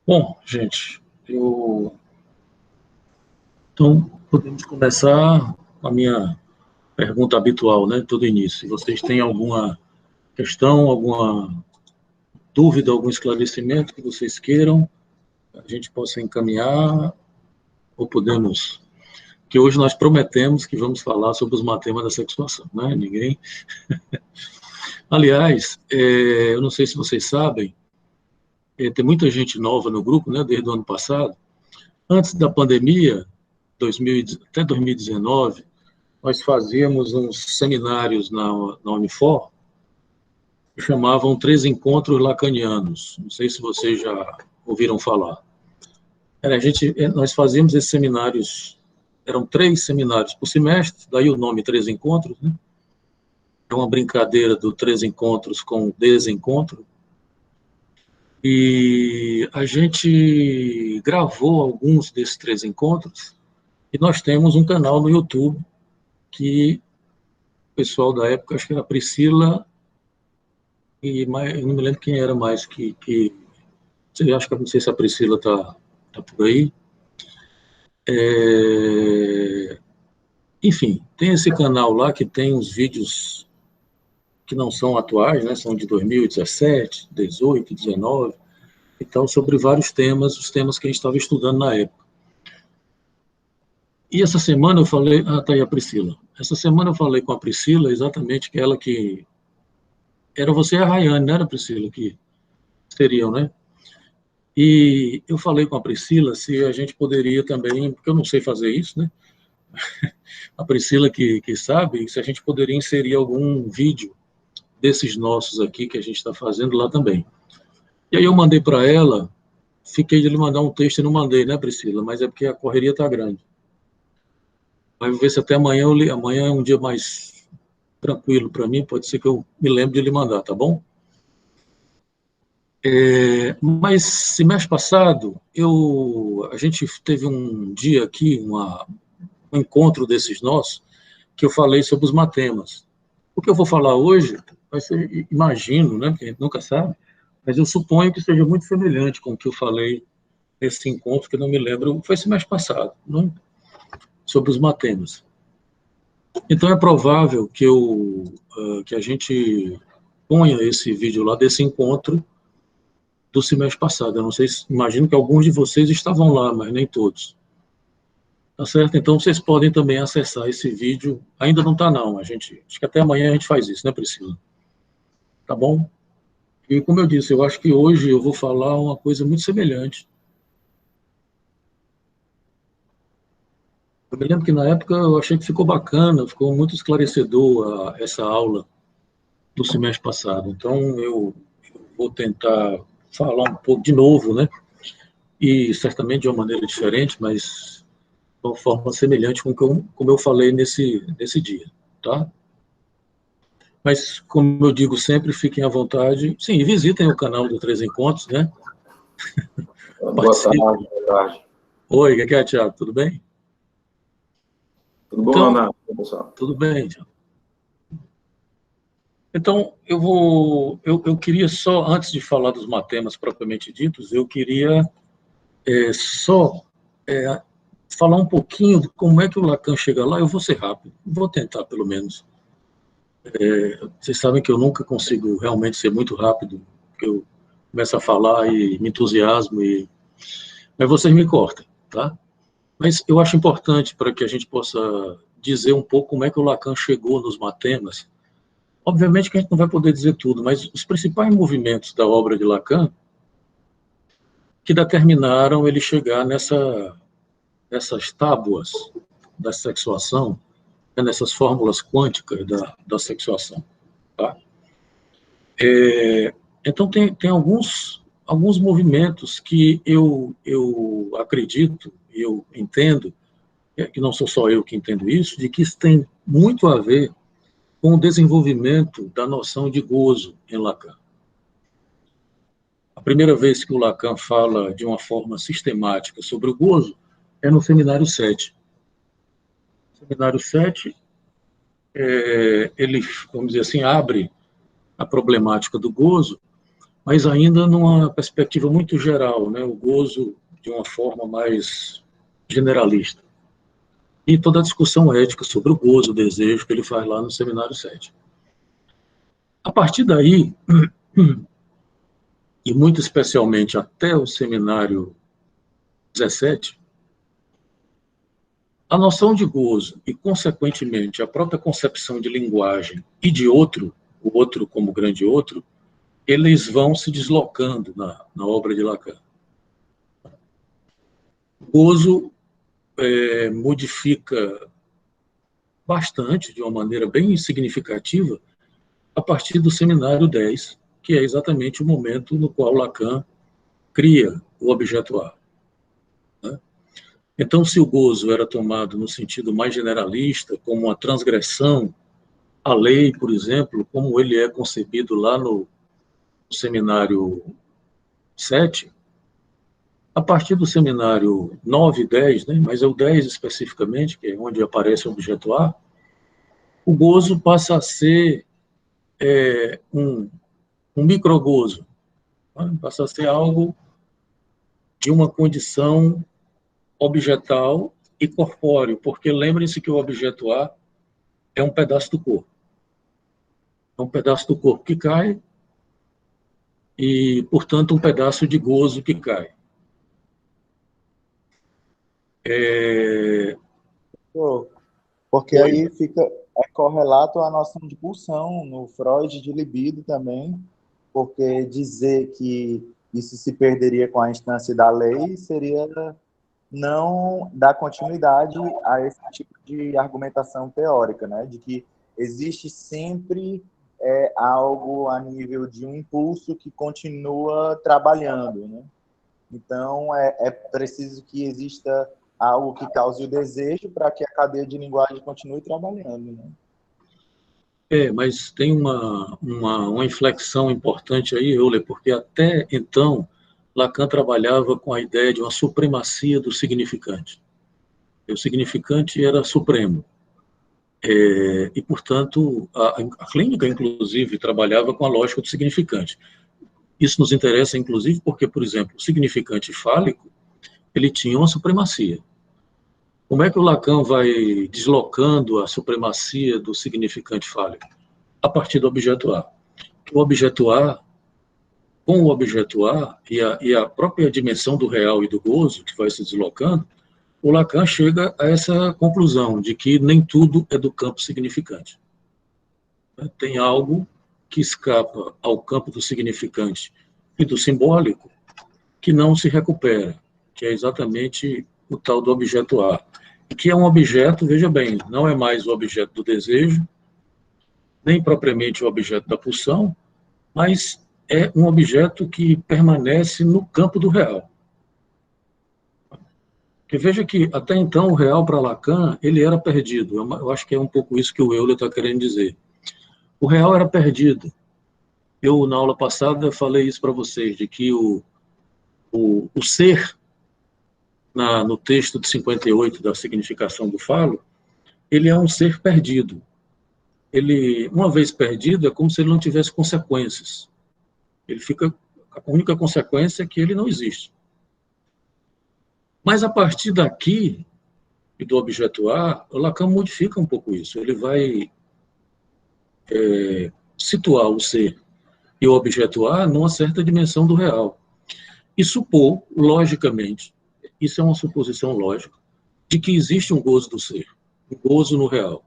Bom, gente, então podemos começar com a minha pergunta habitual, né? Todo início. Se vocês têm alguma questão, alguma dúvida, algum esclarecimento que vocês queiram, a gente possa encaminhar, ou podemos. Que hoje nós prometemos que vamos falar sobre os matemas da sexuação, né? Ninguém. Aliás, eu não sei se vocês sabem, tem muita gente nova no grupo, né? Desde o ano passado. Antes da pandemia, 2000, até 2019, nós fazíamos uns seminários na Unifor, que chamavam Três Encontros Lacanianos. Não sei se vocês já ouviram falar. Nós fazíamos esses seminários, eram 3 seminários por semestre, daí o nome Três Encontros, né? É uma brincadeira do Três Encontros com Desencontro. E a gente gravou alguns desses 3 encontros, e nós temos um canal no YouTube que o pessoal da época, acho que era a Priscila, e mais, eu não me lembro quem era mais acho que não sei se a Priscila tá por aí. Enfim, tem esse canal lá que tem uns vídeos que não são atuais, né? São de 2017, 18, 19 e tal, sobre vários temas, os temas que a gente estava estudando na época. E essa semana eu falei, tá aí a Priscila. Essa semana eu falei com a Priscila, exatamente que ela que era você e a Rayane, não era, Priscila, que seriam, né? E eu falei com a Priscila se a gente poderia também, porque eu não sei fazer isso, né? A Priscila que sabe, se a gente poderia inserir algum vídeo desses nossos aqui que a gente está fazendo lá também. E aí eu mandei para ela, fiquei de lhe mandar um texto e não mandei, né, Priscila? Mas é porque a correria está grande. Mas ver se até amanhã, amanhã é um dia mais tranquilo para mim, pode ser que eu me lembre de lhe mandar, tá bom? Mas semestre passado, a gente teve um dia aqui, um encontro desses nossos, que eu falei sobre os matemas. O que eu vou falar hoje vai ser, imagino, né, porque a gente nunca sabe, mas eu suponho que seja muito semelhante com o que eu falei nesse encontro, que eu não me lembro, foi semestre passado, né, sobre os matemas. Então é provável que a gente ponha esse vídeo lá desse encontro do semestre passado. Eu não sei, imagino que alguns de vocês estavam lá, mas nem todos. Tá certo? Então vocês podem também acessar esse vídeo. Ainda não está não, acho que até amanhã a gente faz isso, né, Priscila? Tá bom? E como eu disse, eu acho que hoje eu vou falar uma coisa muito semelhante. Eu me lembro que na época eu achei que ficou bacana, ficou muito esclarecedor essa aula do semestre passado. Então eu vou tentar falar um pouco de novo, né? E certamente de uma maneira diferente, mas de uma forma semelhante com como eu falei nesse dia, tá? Mas, como eu digo sempre, fiquem à vontade. Sim, visitem o canal do Três Encontros, né? Boa tarde, boa tarde. Oi, o que é, Thiago? Tudo bem? Tudo bom, Então, Leonardo, pessoal? tudo bem, Thiago. Então, eu queria só, antes de falar dos matemas propriamente ditos, eu queria só falar um pouquinho de como é que o Lacan chega lá. Eu vou ser rápido, vou tentar, pelo menos. Vocês sabem que eu nunca consigo realmente ser muito rápido, porque eu começo a falar e me entusiasmo, mas vocês me cortam, tá? Mas eu acho importante para que a gente possa dizer um pouco como é que o Lacan chegou nos matemas. Obviamente que a gente não vai poder dizer tudo, mas os principais movimentos da obra de Lacan que determinaram ele chegar nessas tábuas da sexuação, nessas fórmulas quânticas da sexuação. Tá? Então, tem alguns movimentos que eu acredito, e eu entendo, que não sou só eu que entendo isso, de que isso tem muito a ver com o desenvolvimento da noção de gozo em Lacan. A primeira vez que o Lacan fala de uma forma sistemática sobre o gozo é no Seminário 7. O Seminário 7, ele, vamos dizer assim, abre a problemática do gozo mas ainda numa perspectiva muito geral, né? O gozo de uma forma mais generalista. E toda a discussão ética sobre o gozo, o desejo, que ele faz lá no Seminário 7. A partir daí, e muito especialmente até o Seminário 17, a noção de gozo e, consequentemente, a própria concepção de linguagem e de outro, o outro como grande outro, eles vão se deslocando na obra de Lacan. O gozo modifica bastante, de uma maneira bem significativa, a partir do Seminário 10, que é exatamente o momento no qual Lacan cria o objeto A. Né? Então, se o gozo era tomado no sentido mais generalista, como uma transgressão à lei, por exemplo, como ele é concebido lá no Seminário 7, a partir do Seminário 9 e 10, né, mas é o 10 especificamente, que é onde aparece o objeto A, o gozo passa a ser um microgozo, né? Passa a ser algo de uma condição objetal e corpóreo, porque lembrem-se que o objeto A é um pedaço do corpo. É um pedaço do corpo que cai e, portanto, um pedaço de gozo que cai. Porque Oi? aí fica correlato à noção de pulsão, no Freud de libido também, porque dizer que isso se perderia com a instância da lei seria não dar continuidade a esse tipo de argumentação teórica, né? De que existe sempre algo a nível de um impulso que continua trabalhando, né? Então, é preciso que exista algo que cause o desejo para que a cadeia de linguagem continue trabalhando, né? Mas tem uma inflexão importante aí, Euler, porque até então Lacan trabalhava com a ideia de uma supremacia do significante. O significante era supremo. E, portanto, a clínica, inclusive, trabalhava com a lógica do significante. Isso nos interessa, inclusive, porque, por exemplo, o significante fálico, ele tinha uma supremacia. Como é que o Lacan vai deslocando a supremacia do significante fálico? A partir do objeto A. O objeto A, com o objeto A e a própria dimensão do real e do gozo, que vai se deslocando, o Lacan chega a essa conclusão de que nem tudo é do campo significante. Tem algo que escapa ao campo do significante e do simbólico que não se recupera, que é exatamente o tal do objeto A. E que é um objeto, veja bem, não é mais o objeto do desejo, nem propriamente o objeto da pulsão, mas é um objeto que permanece no campo do real. Porque veja que, até então, o real para Lacan, ele era perdido. Eu acho que é um pouco isso que o Euler está querendo dizer. O real era perdido. Eu, na aula passada, falei isso para vocês, de que o ser, no texto de 58 da significação do falo, ele é um ser perdido. Ele, uma vez perdido, é como se ele não tivesse consequências. Ele fica, a única consequência é que ele não existe. Mas a partir daqui, e do objeto A, o Lacan modifica um pouco isso. Ele vai situar o ser e o objeto A numa certa dimensão do real. E supor, logicamente, isso é uma suposição lógica, de que existe um gozo do ser, um gozo no real.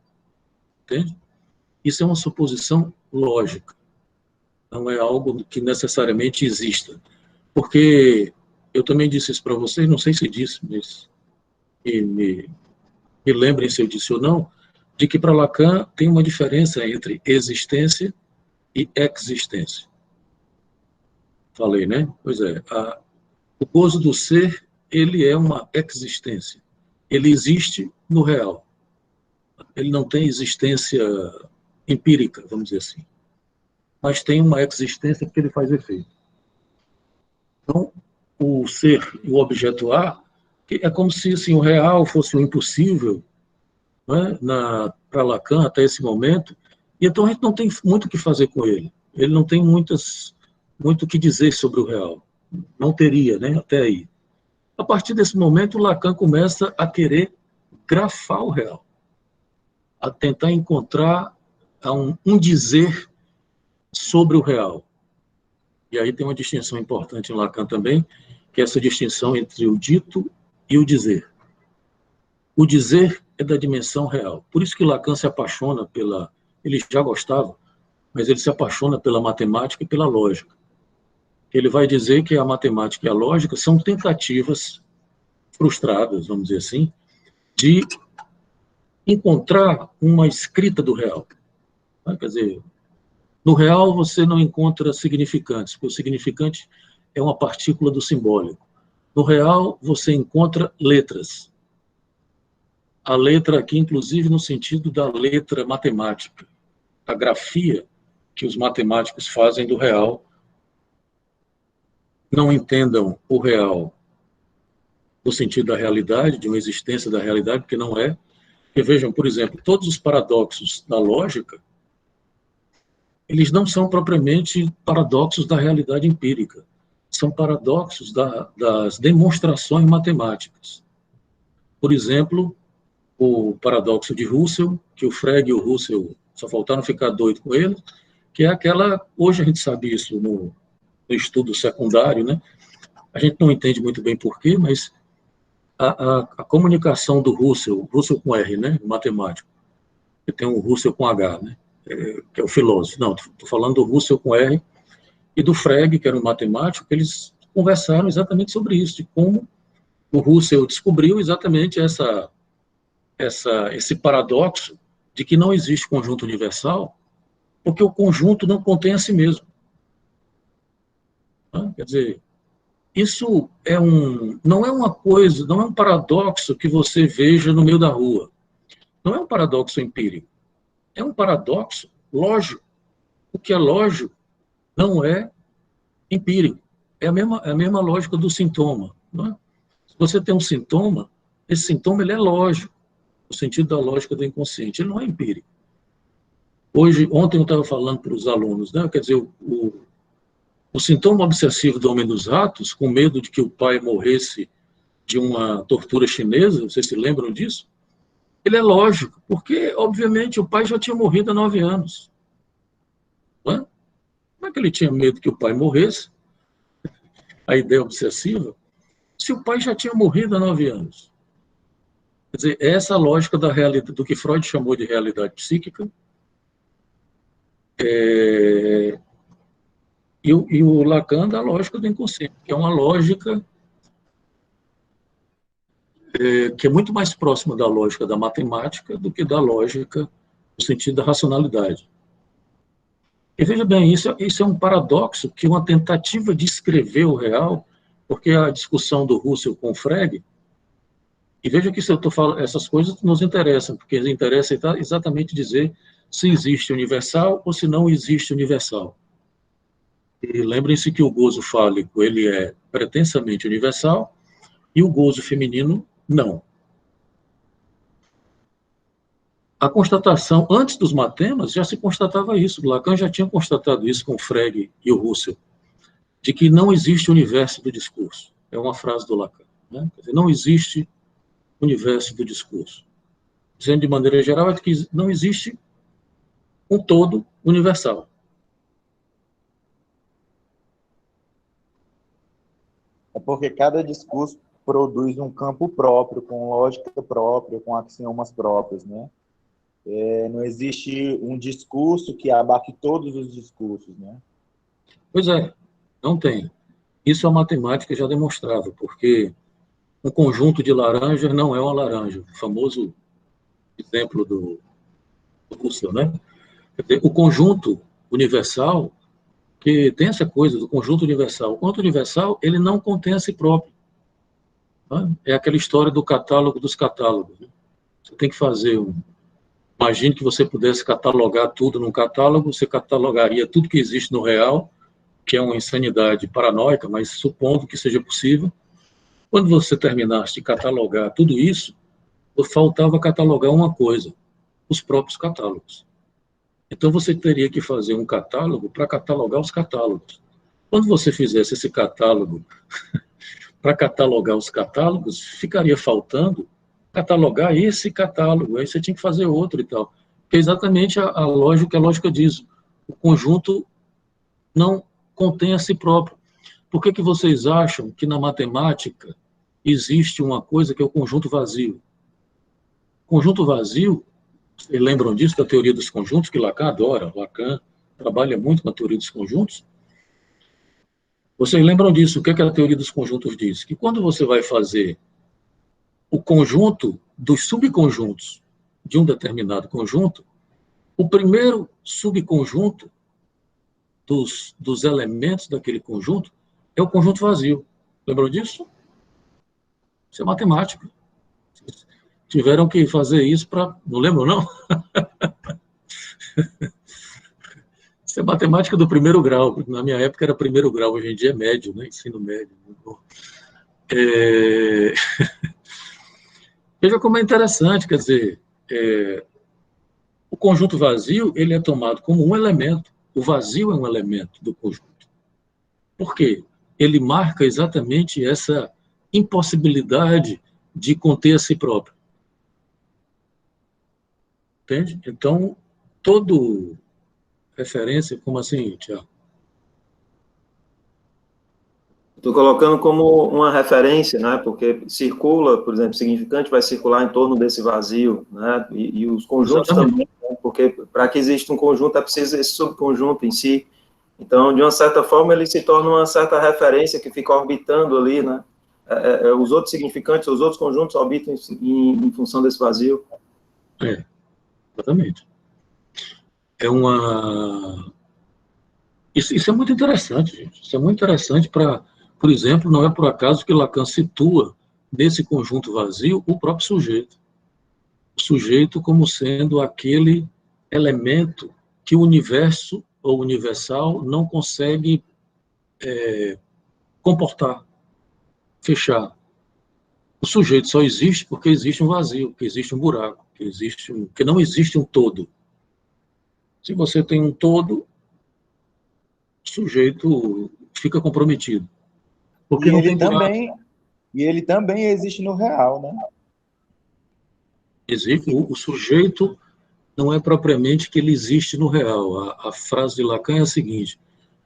Entende? Isso é uma suposição lógica. Não é algo que necessariamente exista. Porque eu também disse isso para vocês, não sei se disse, mas me lembrem se eu disse ou não, de que para Lacan tem uma diferença entre existência e existência. Falei, né? Pois é, o gozo do ser, ele é uma existência. Ele existe no real. Ele não tem existência empírica, vamos dizer assim. Mas tem uma existência porque ele faz efeito. Então, o ser e o objeto A é como se assim, o real fosse o impossível, né, para Lacan até esse momento, e então a gente não tem muito o que fazer com ele. Ele não tem muitas muito o que dizer sobre o real. Não teria, né, até aí. A partir desse momento, Lacan começa a querer grafar o real, a tentar encontrar um dizer sobre o real. E aí tem uma distinção importante em Lacan também, que é essa distinção entre o dito e o dizer. O dizer é da dimensão real. Por isso que Lacan se apaixona pela... Ele já gostava, mas ele se apaixona pela matemática e pela lógica. Ele vai dizer que a matemática e a lógica são tentativas frustradas, vamos dizer assim, de encontrar uma escrita do real. Quer dizer, no real você não encontra significantes, porque o significante é uma partícula do simbólico. No real você encontra letras. A letra aqui, inclusive, no sentido da letra matemática, a grafia que os matemáticos fazem do real. Não entendam o real no sentido da realidade, de uma existência da realidade, porque não é. Porque vejam, por exemplo, todos os paradoxos da lógica, eles não são propriamente paradoxos da realidade empírica, são paradoxos das demonstrações matemáticas. Por exemplo, o paradoxo de Russell, que o Frege e o Russell só faltaram ficar doido com ele, que é aquela, hoje a gente sabe isso no estudo secundário, né? A gente não entende muito bem porquê, mas a comunicação do Russell com R, né, o matemático, que tem o Russell com H, né, que é o filósofo. Não, estou falando do Russell com R e do Frege, que era um matemático, que eles conversaram exatamente sobre isso, de como o Russell descobriu exatamente esse paradoxo de que não existe conjunto universal, porque o conjunto não contém a si mesmo. Quer dizer, isso não é uma coisa, não é um paradoxo que você veja no meio da rua. Não é um paradoxo empírico. É um paradoxo lógico. O que é lógico não é empírico. É a mesma lógica do sintoma. Não é? Se você tem um sintoma, esse sintoma ele é lógico, no sentido da lógica do inconsciente. Ele não é empírico. Ontem eu estava falando para os alunos, né? Quer dizer, o sintoma obsessivo do homem dos ratos, com medo de que o pai morresse de uma tortura chinesa, vocês se lembram disso? Ele é lógico, porque, obviamente, o pai já tinha morrido há 9 anos. Não é? Como é que ele tinha medo que o pai morresse? A ideia obsessiva, se o pai já tinha morrido há 9 anos. Quer dizer, essa lógica da realidade, do que Freud chamou de realidade psíquica, e o Lacan da lógica do inconsciente, que é uma lógica que é muito mais próxima da lógica da matemática do que da lógica no sentido da racionalidade. E veja bem, isso é um paradoxo, que uma tentativa de escrever o real, porque a discussão do Russell com o Frege, e veja que se eu estou falando, essas coisas nos interessam, porque interessa exatamente dizer se existe universal ou se não existe universal. E lembrem-se que o gozo fálico ele é pretensamente universal e o gozo feminino não. A constatação, antes dos matemas, já se constatava isso. Lacan já tinha constatado isso com o Frege e o Russell, de que não existe universo do discurso. É uma frase do Lacan. Né? Quer dizer, não existe universo do discurso. Dizendo de maneira geral, é que não existe um todo universal. É porque cada discurso produz um campo próprio, com lógica própria, com axiomas próprios, né? Não existe um discurso que abarque todos os discursos, né? Pois é, não tem. Isso a matemática já demonstrava, porque um conjunto de laranjas não é uma laranja, o famoso exemplo do Russell, né? O conjunto universal, que tem essa coisa do conjunto universal. O conjunto universal, ele não contém a si próprio. Né? É aquela história do catálogo dos catálogos. Né? Você tem que fazer Imagine que você pudesse catalogar tudo num catálogo, você catalogaria tudo que existe no real, que é uma insanidade paranoica, mas supondo que seja possível. Quando você terminasse de catalogar tudo isso, faltava catalogar uma coisa, os próprios catálogos. Então você teria que fazer um catálogo para catalogar os catálogos. Quando você fizesse esse catálogo, para catalogar os catálogos, ficaria faltando catalogar esse catálogo, aí você tinha que fazer outro e tal. Que é exatamente a lógica diz. O conjunto não contém a si próprio. Por que vocês acham que na matemática existe uma coisa que é o conjunto vazio? Conjunto vazio, vocês lembram disso, da teoria dos conjuntos, que Lacan adora? Lacan trabalha muito na teoria dos conjuntos. Vocês lembram disso? O que a teoria dos conjuntos diz? Que quando você vai fazer o conjunto dos subconjuntos de um determinado conjunto, o primeiro subconjunto dos elementos daquele conjunto é o conjunto vazio. Lembram disso? Isso é matemática. Tiveram que fazer isso para... Não lembram, não? Isso é matemática do primeiro grau. Na minha época era primeiro grau, hoje em dia é médio, né? Ensino médio. Veja como é interessante, quer dizer, o conjunto vazio ele é tomado como um elemento. O vazio é um elemento do conjunto. Por quê? Ele marca exatamente essa impossibilidade de conter a si próprio. Entende? Então, todo referência, como assim, Tiago? Estou colocando como uma referência, né? Porque circula, por exemplo, significante vai circular em torno desse vazio, né? E os conjuntos também, né? Porque para que exista um conjunto é preciso esse subconjunto em si. Então, de uma certa forma, ele se torna uma certa referência que fica orbitando ali, né? Os outros significantes, os outros conjuntos orbitam em função desse vazio. Exatamente. Isso é muito interessante, gente. Isso é muito interessante para, por exemplo, não é por acaso que Lacan situa nesse conjunto vazio o próprio sujeito. O sujeito como sendo aquele elemento que o universo ou universal não consegue comportar, fechar. O sujeito só existe porque existe um vazio, porque existe um buraco, que não existe um todo. Se você tem um todo, o sujeito fica comprometido. Porque não tem buraco. E ele também existe no real, né? Existe, o sujeito não é propriamente que ele existe no real. A frase de Lacan é a seguinte,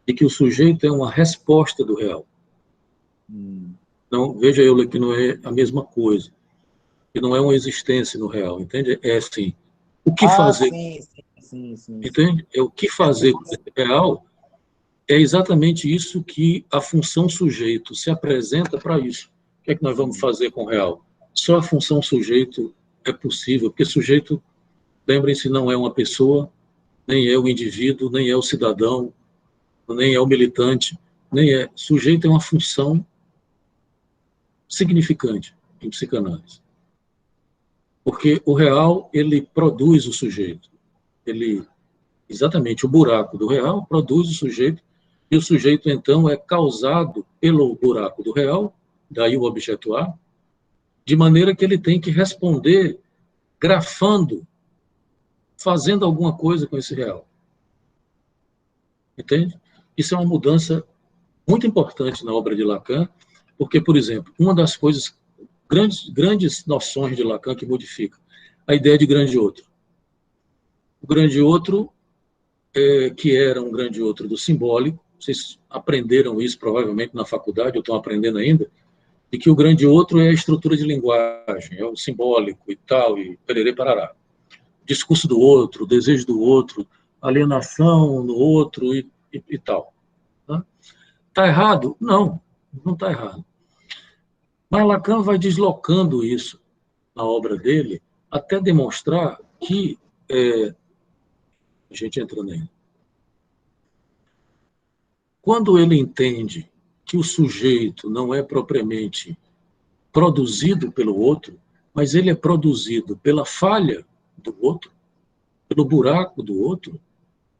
de que o sujeito é uma resposta do real. Não, veja eu que não é a mesma coisa. Que não é uma existência no real, entende? É assim, o que fazer... Sim. Entende? É o que fazer com o real é exatamente isso que a função sujeito se apresenta para isso. O que é que nós vamos fazer com o real? Só a função sujeito é possível, porque sujeito, lembrem-se, não é uma pessoa, nem é o indivíduo, nem é o cidadão, nem é o militante, nem é... Sujeito é uma função significante em psicanálise. Porque o real, ele produz o sujeito. Exatamente, o buraco do real produz o sujeito, e o sujeito, então, é causado pelo buraco do real, daí o objeto A, de maneira que ele tem que responder grafando, fazendo alguma coisa com esse real. Entende? Isso é uma mudança muito importante na obra de Lacan, porque, por exemplo, uma das coisas, grandes noções de Lacan que modifica a ideia de grande outro. O grande outro, que era um grande outro do simbólico, vocês aprenderam isso provavelmente na faculdade, ou estão aprendendo ainda, de que o grande outro é a estrutura de linguagem, é o simbólico e tal, e pererê parará. Discurso do outro, desejo do outro, alienação no outro e tal. Está errado? Não está errado. Mas Lacan vai deslocando isso na obra dele até demonstrar que... a gente entrando aí. Quando ele entende que o sujeito não é propriamente produzido pelo outro, mas ele é produzido pela falha do outro, pelo buraco do outro,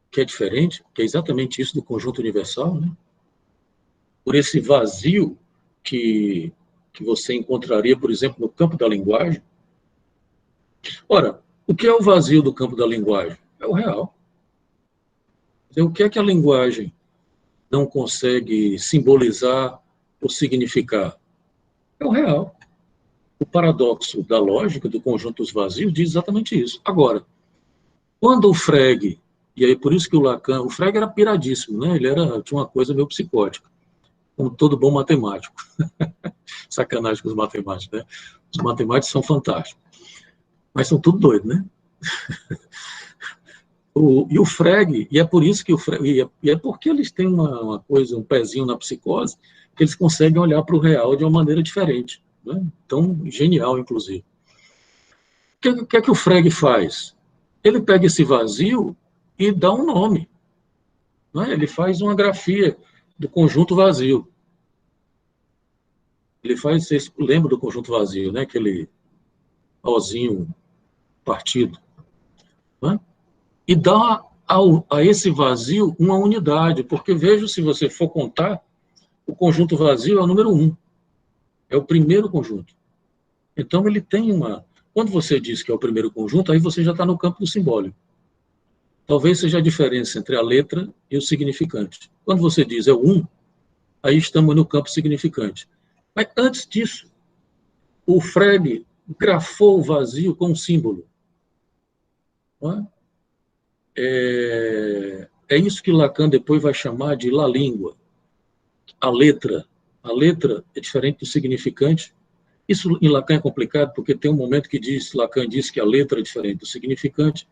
que é diferente, que é exatamente isso do conjunto universal, né? Por esse vazio que você encontraria, por exemplo, no campo da linguagem. Ora, o que é o vazio do campo da linguagem? É o real. O que é que a linguagem não consegue simbolizar ou significar? É o real. O paradoxo da lógica do conjunto dos vazios diz exatamente isso. Agora, quando o Frege, e aí por isso que o Frege era piradíssimo, né? Tinha uma coisa meio psicótica, como todo bom matemático. Sacanagem com os matemáticos, né? Os matemáticos são fantásticos, mas são tudo doidos, né? E o Frege, e é por isso que o Frege, e é porque eles têm uma coisa, um pezinho na psicose, que eles conseguem olhar para o real de uma maneira diferente, né? Tão genial, inclusive. O que é que o Frege faz? Ele pega esse vazio e dá um nome, né? Ele faz uma grafia do conjunto vazio. Ele faz, vocês lembram do conjunto vazio, né? Aquele ozinho partido, né? E dá a esse vazio uma unidade, porque veja, se você for contar, o conjunto vazio é o número 1, é o primeiro conjunto. Então ele tem uma... Quando você diz que é o primeiro conjunto, aí você já está no campo do simbólico. Talvez seja a diferença entre a letra e o significante. Quando você diz é o 1, aí estamos no campo significante. Mas antes disso, o Frege grafou o vazio com um símbolo. Não é? É isso que Lacan depois vai chamar de la língua. A letra é diferente do significante. Isso em Lacan é complicado, porque tem um momento que Lacan diz que a letra é diferente do significante,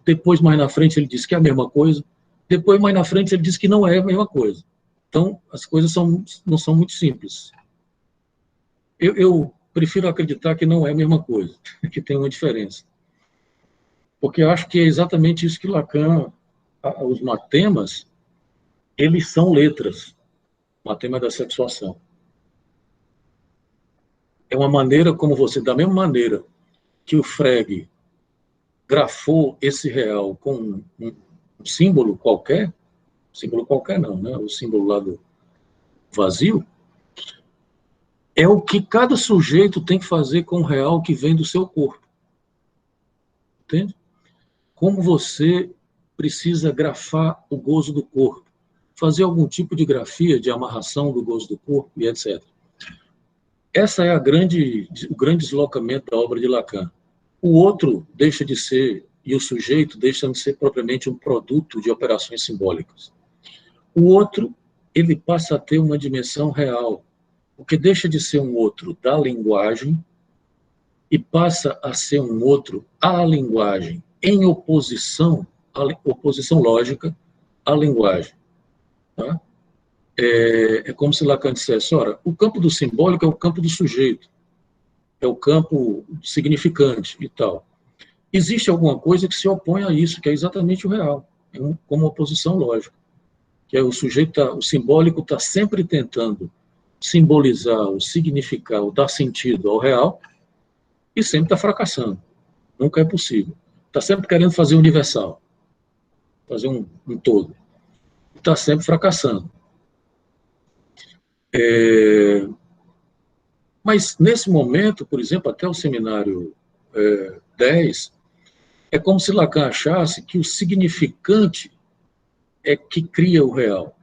depois, mais na frente, ele diz que é a mesma coisa, depois, mais na frente, ele diz que não é a mesma coisa. Então, as coisas não são muito simples. Eu prefiro acreditar que não é a mesma coisa, que tem uma diferença. Porque eu acho que é exatamente isso que Lacan, os matemas, eles são letras, matema da sexuação. É uma maneira como você, da mesma maneira que o Frege grafou esse real com um símbolo qualquer não, né? O símbolo lá do vazio, é o que cada sujeito tem que fazer com o real que vem do seu corpo. Entende? Como você precisa grafar o gozo do corpo, fazer algum tipo de grafia, de amarração do gozo do corpo e etc. Essa é o grande deslocamento da obra de Lacan. O outro deixa de ser, e o sujeito deixa de ser propriamente um produto de operações simbólicas. O outro, ele passa a ter uma dimensão real, porque deixa de ser um outro da linguagem e passa a ser um outro à linguagem, em oposição lógica à linguagem. Tá? É como se Lacan dissesse, ora, o campo do simbólico é o campo do sujeito, é o campo significante e tal. Existe alguma coisa que se opõe a isso, que é exatamente o real, como oposição lógica, que é o sujeito, o simbólico está sempre tentando simbolizar, ou significar, ou dar sentido ao real, e sempre está fracassando. Nunca é possível. Está sempre querendo fazer universal, fazer um todo. Está sempre fracassando. Mas, nesse momento, por exemplo, até o seminário 10, é como se Lacan achasse que o significante é que cria o real.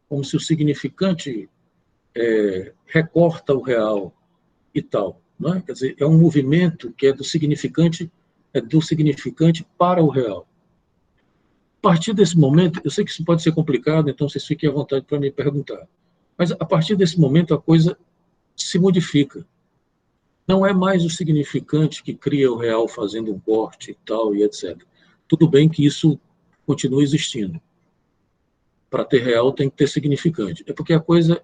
Como se o significante recorta o real e tal. Não é? Quer dizer, é um movimento que é do significante para o real. A partir desse momento, eu sei que isso pode ser complicado, então vocês fiquem à vontade para me perguntar. Mas a partir desse momento a coisa se modifica. Não é mais o significante que cria o real fazendo um corte e tal, e etc. Tudo bem que isso continua existindo. Para ter real tem que ter significante. É porque a coisa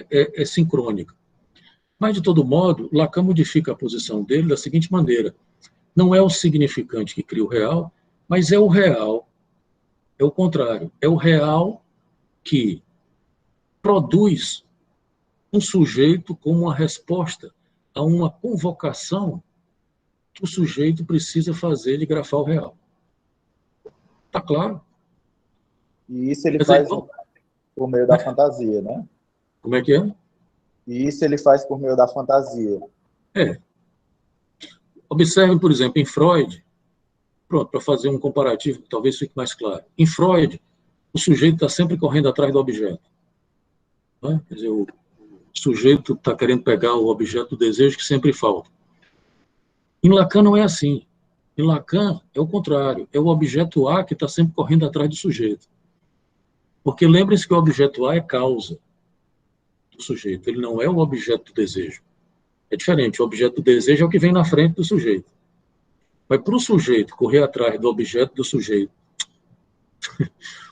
é sincrônica. Mas, de todo modo, Lacan modifica a posição dele da seguinte maneira. Não é o significante que cria o real, mas é o real, é o contrário. É o real que produz um sujeito como uma resposta a uma convocação que o sujeito precisa fazer de grafar o real. Está claro? E isso ele faz por meio da fantasia, né? Como é que é? E isso ele faz por meio da fantasia. Observem, por exemplo, em Freud, pronto, para fazer um comparativo que talvez fique mais claro. Em Freud, o sujeito está sempre correndo atrás do objeto. Né? Quer dizer, o sujeito está querendo pegar o objeto do desejo que sempre falta. Em Lacan não é assim. Em Lacan é o contrário. É o objeto A que está sempre correndo atrás do sujeito. Porque lembrem-se que o objeto A é causa do sujeito. Ele não é o objeto do desejo. É diferente. O objeto do desejo é o que vem na frente do sujeito. Mas para o sujeito correr atrás do objeto do sujeito,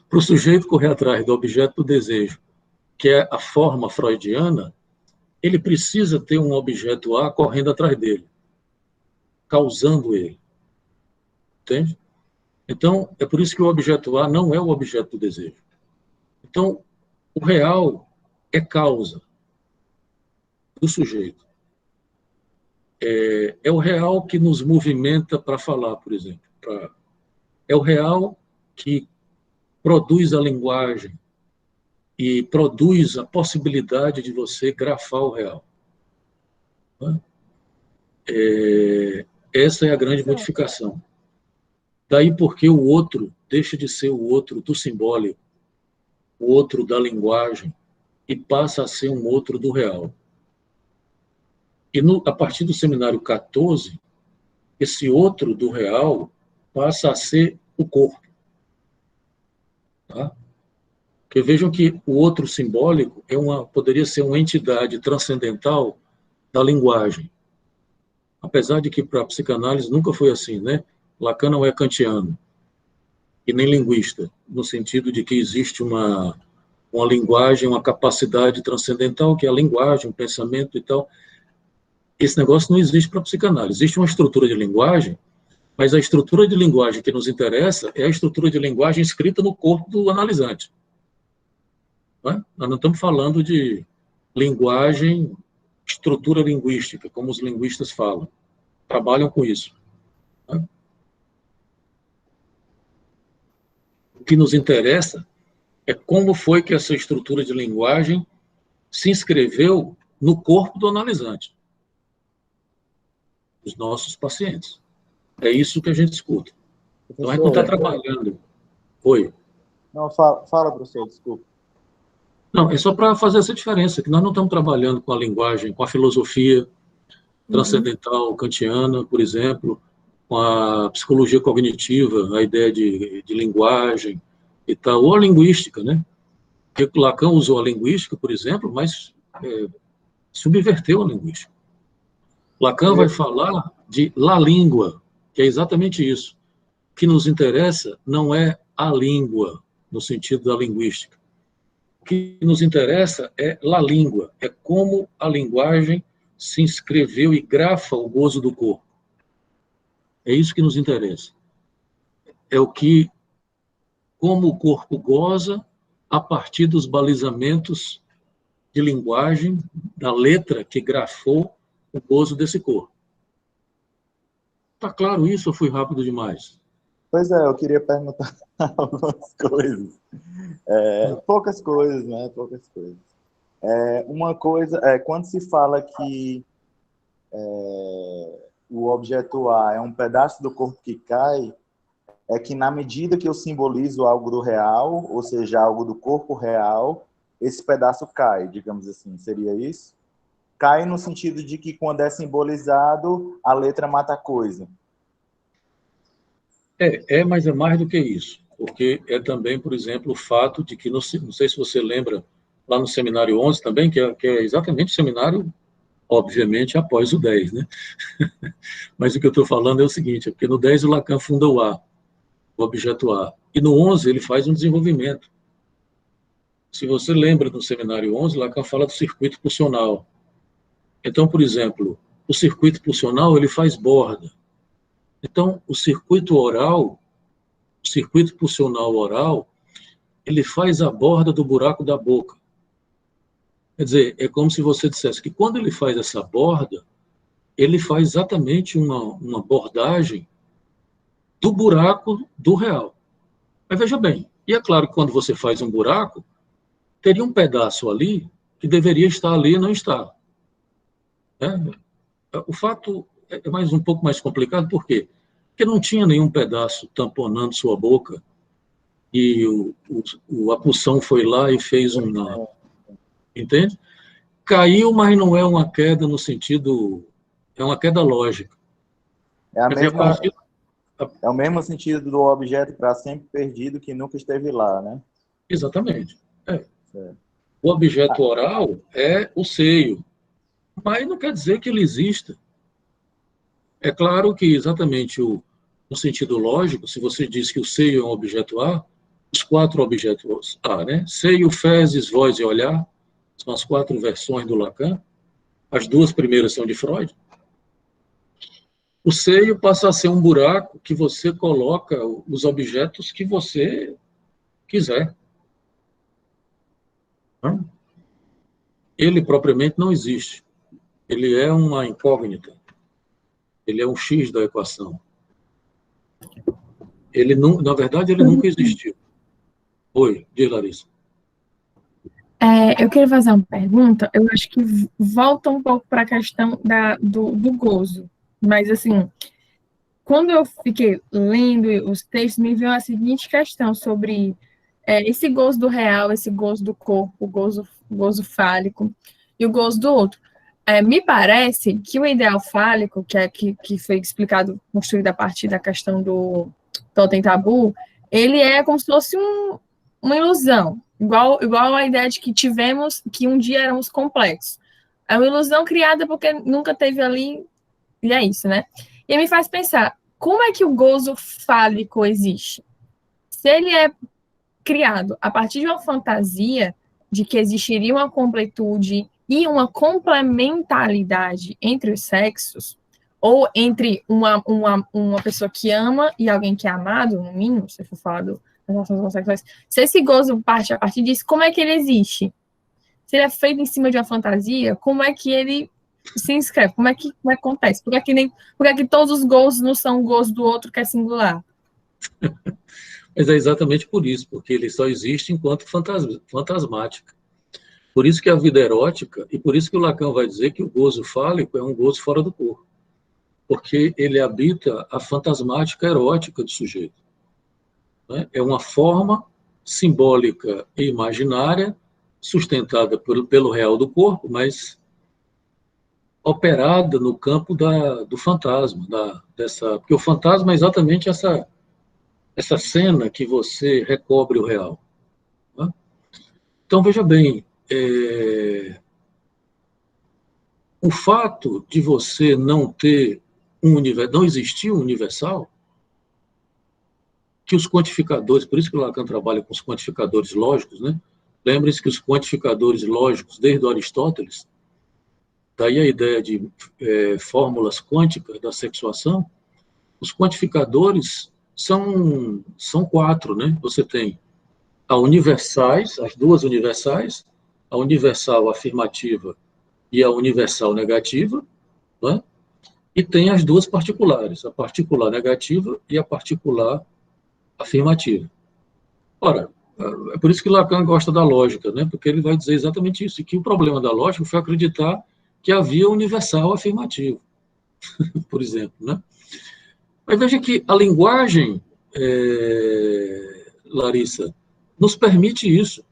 para o sujeito correr atrás do objeto do desejo, que é a forma freudiana, ele precisa ter um objeto A correndo atrás dele, causando ele. Entende? Então, é por isso que o objeto A não é o objeto do desejo. Então, o real é causa do sujeito. É o real que nos movimenta para falar, por exemplo. É o real que produz a linguagem e produz a possibilidade de você grafar o real. Essa é a grande modificação. Daí porque o outro deixa de ser o outro do simbólico, o outro da linguagem, e passa a ser um outro do real. E a partir do seminário 14, esse outro do real passa a ser o corpo. Tá? Porque vejam que o outro simbólico poderia ser uma entidade transcendental da linguagem. Apesar de que para a psicanálise nunca foi assim, né? Lacan não é kantiano, e nem linguista, no sentido de que existe uma linguagem, uma capacidade transcendental, que é a linguagem, o pensamento e tal. Esse negócio não existe para a psicanálise. Existe uma estrutura de linguagem, mas a estrutura de linguagem que nos interessa é a estrutura de linguagem escrita no corpo do analisante. Não é? Nós não estamos falando de linguagem, estrutura linguística, como os linguistas falam. Trabalham com isso. Não é? O que nos interessa é como foi que essa estrutura de linguagem se inscreveu no corpo do analisante, os nossos pacientes. É isso que a gente escuta. Então, a gente não está trabalhando. Oi. Não, fala, professor, desculpa. Não, é só para fazer essa diferença, que nós não estamos trabalhando com a linguagem, com a filosofia transcendental kantiana, por exemplo, com a psicologia cognitiva, a ideia de linguagem e tal, ou a linguística, né? Porque Lacan usou a linguística, por exemplo, mas subverteu a linguística. Lacan vai falar de la língua, que é exatamente isso. O que nos interessa não é a língua, no sentido da linguística. O que nos interessa é la língua, é como a linguagem se inscreveu e grafa o gozo do corpo. É isso que nos interessa. É como o corpo goza a partir dos balizamentos de linguagem, da letra que grafou o gozo desse corpo. Está claro isso ou fui rápido demais? Pois é, eu queria perguntar algumas coisas. Poucas coisas, né? Poucas coisas. Uma coisa, quando se fala que o objeto A é um pedaço do corpo que cai, é que na medida que eu simbolizo algo do real, ou seja, algo do corpo real, esse pedaço cai, digamos assim, seria isso? Cai no sentido de que quando é simbolizado, a letra mata a coisa. Mas é mais do que isso, porque é também, por exemplo, o fato de que, não sei se você lembra, lá no seminário 11 também, que é exatamente o seminário, obviamente, após o 10, né? Mas o que eu estou falando é o seguinte, porque no 10 o Lacan funda o A, o objeto A, e no 11 ele faz um desenvolvimento. Se você lembra do seminário 11, Lacan fala do circuito pulsional. Então, por exemplo, o circuito pulsional ele faz borda. Então, o circuito pulsional oral, ele faz a borda do buraco da boca. Quer dizer, é como se você dissesse que quando ele faz essa borda, ele faz exatamente uma bordagem do buraco do real. Mas veja bem, e é claro que quando você faz um buraco, teria um pedaço ali que deveria estar ali e não está. O fato é um pouco mais complicado, por quê? Porque não tinha nenhum pedaço tamponando sua boca e a pulsão foi lá e fez entende? Caiu, mas não é uma queda no sentido, é uma queda lógica. É Quer dizer, é o mesmo sentido do objeto para sempre perdido que nunca esteve lá, né? Exatamente. O objeto oral é o seio, mas não quer dizer que ele exista. É claro que exatamente no sentido lógico, se você diz que o seio é um objeto A, os 4 objetos A, né? Seio, fezes, voz e olhar, são as 4 versões do Lacan. As 2 primeiras são de Freud. O seio passa a ser um buraco que você coloca os objetos que você quiser. Ele propriamente não existe. Ele é uma incógnita. Ele é um X da equação. Na verdade, ele nunca existiu. Oi, diz, Larissa. Eu queria fazer uma pergunta, eu acho que volta um pouco para a questão do gozo, mas assim, quando eu fiquei lendo os textos, me veio a seguinte questão sobre esse gozo do real, esse gozo do corpo, o gozo fálico e o gozo do outro. Me parece que o ideal fálico, que foi explicado, construído a partir da questão do totem tabu, ele é como se fosse uma ilusão, igual a ideia de que tivemos, que um dia éramos complexos. É uma ilusão criada porque nunca teve ali, e é isso, né? E aí me faz pensar, como é que o gozo fálico existe? Se ele é criado a partir de uma fantasia de que existiria uma completude e uma complementaridade entre os sexos, ou entre uma pessoa que ama e alguém que é amado, no mínimo, se for falar das relações homossexuais, se esse gozo parte a partir disso, como é que ele existe? Se ele é feito em cima de uma fantasia, como é que ele se inscreve? Como é que acontece? Por que todos os gozos não são o gozo do outro que é singular? Mas é exatamente por isso, porque ele só existe enquanto fantasmática. Por isso que a vida erótica, e por isso que o Lacan vai dizer que o gozo fálico é um gozo fora do corpo, porque ele habita a fantasmática erótica do sujeito. Né? É uma forma simbólica e imaginária, sustentada pelo real do corpo, mas operada no campo do fantasma, porque o fantasma é exatamente essa cena que você recobre o real. Né? Então, veja bem, o fato de você não ter não existir um universal, que os quantificadores, por isso que o Lacan trabalha com os quantificadores lógicos, né? Lembre-se que os quantificadores lógicos, desde Aristóteles, daí a ideia de fórmulas quânticas da sexuação, os quantificadores são 4, né? Você tem as 2 universais, a universal afirmativa e a universal negativa, né? E tem as 2 particulares, a particular negativa e a particular afirmativa. Ora, é por isso que Lacan gosta da lógica, né? Porque ele vai dizer exatamente isso, e que o problema da lógica foi acreditar que havia universal afirmativo, por exemplo, né? Mas veja que a linguagem, Larissa, nos permite isso.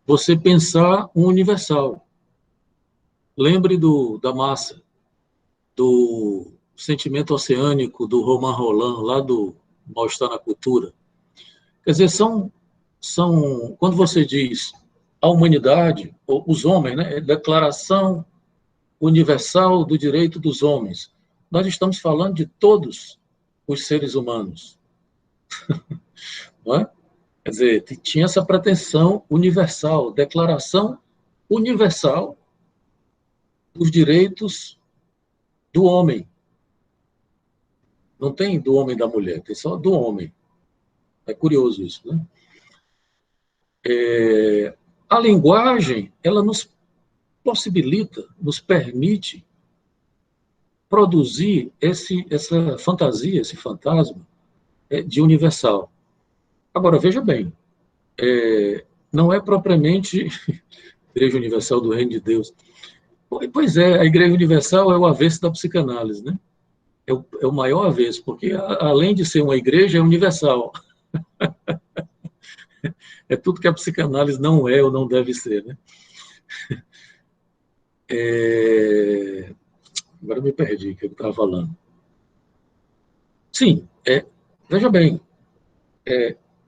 Você pensar um universal. Lembre da massa, do sentimento oceânico do Romain Rolland, lá do Mal-Estar na Cultura. Quer dizer, quando você diz a humanidade, ou os homens, né, Declaração Universal do Direito dos Homens, nós estamos falando de todos os seres humanos. Não é? Quer dizer, tinha essa pretensão universal, Declaração Universal dos Direitos do Homem. Não tem do homem e da mulher, tem só do homem. É curioso isso, né? A linguagem, ela nos possibilita, nos permite produzir essa fantasia, esse fantasma de universal. Agora, veja bem, não é propriamente Igreja Universal do Reino de Deus. Pois é, a Igreja Universal é o avesso da psicanálise, né? É o maior avesso, porque além de ser uma igreja, é universal. É tudo que a psicanálise não é ou não deve ser, né? Agora eu me perdi o que eu estava falando. Sim, veja bem,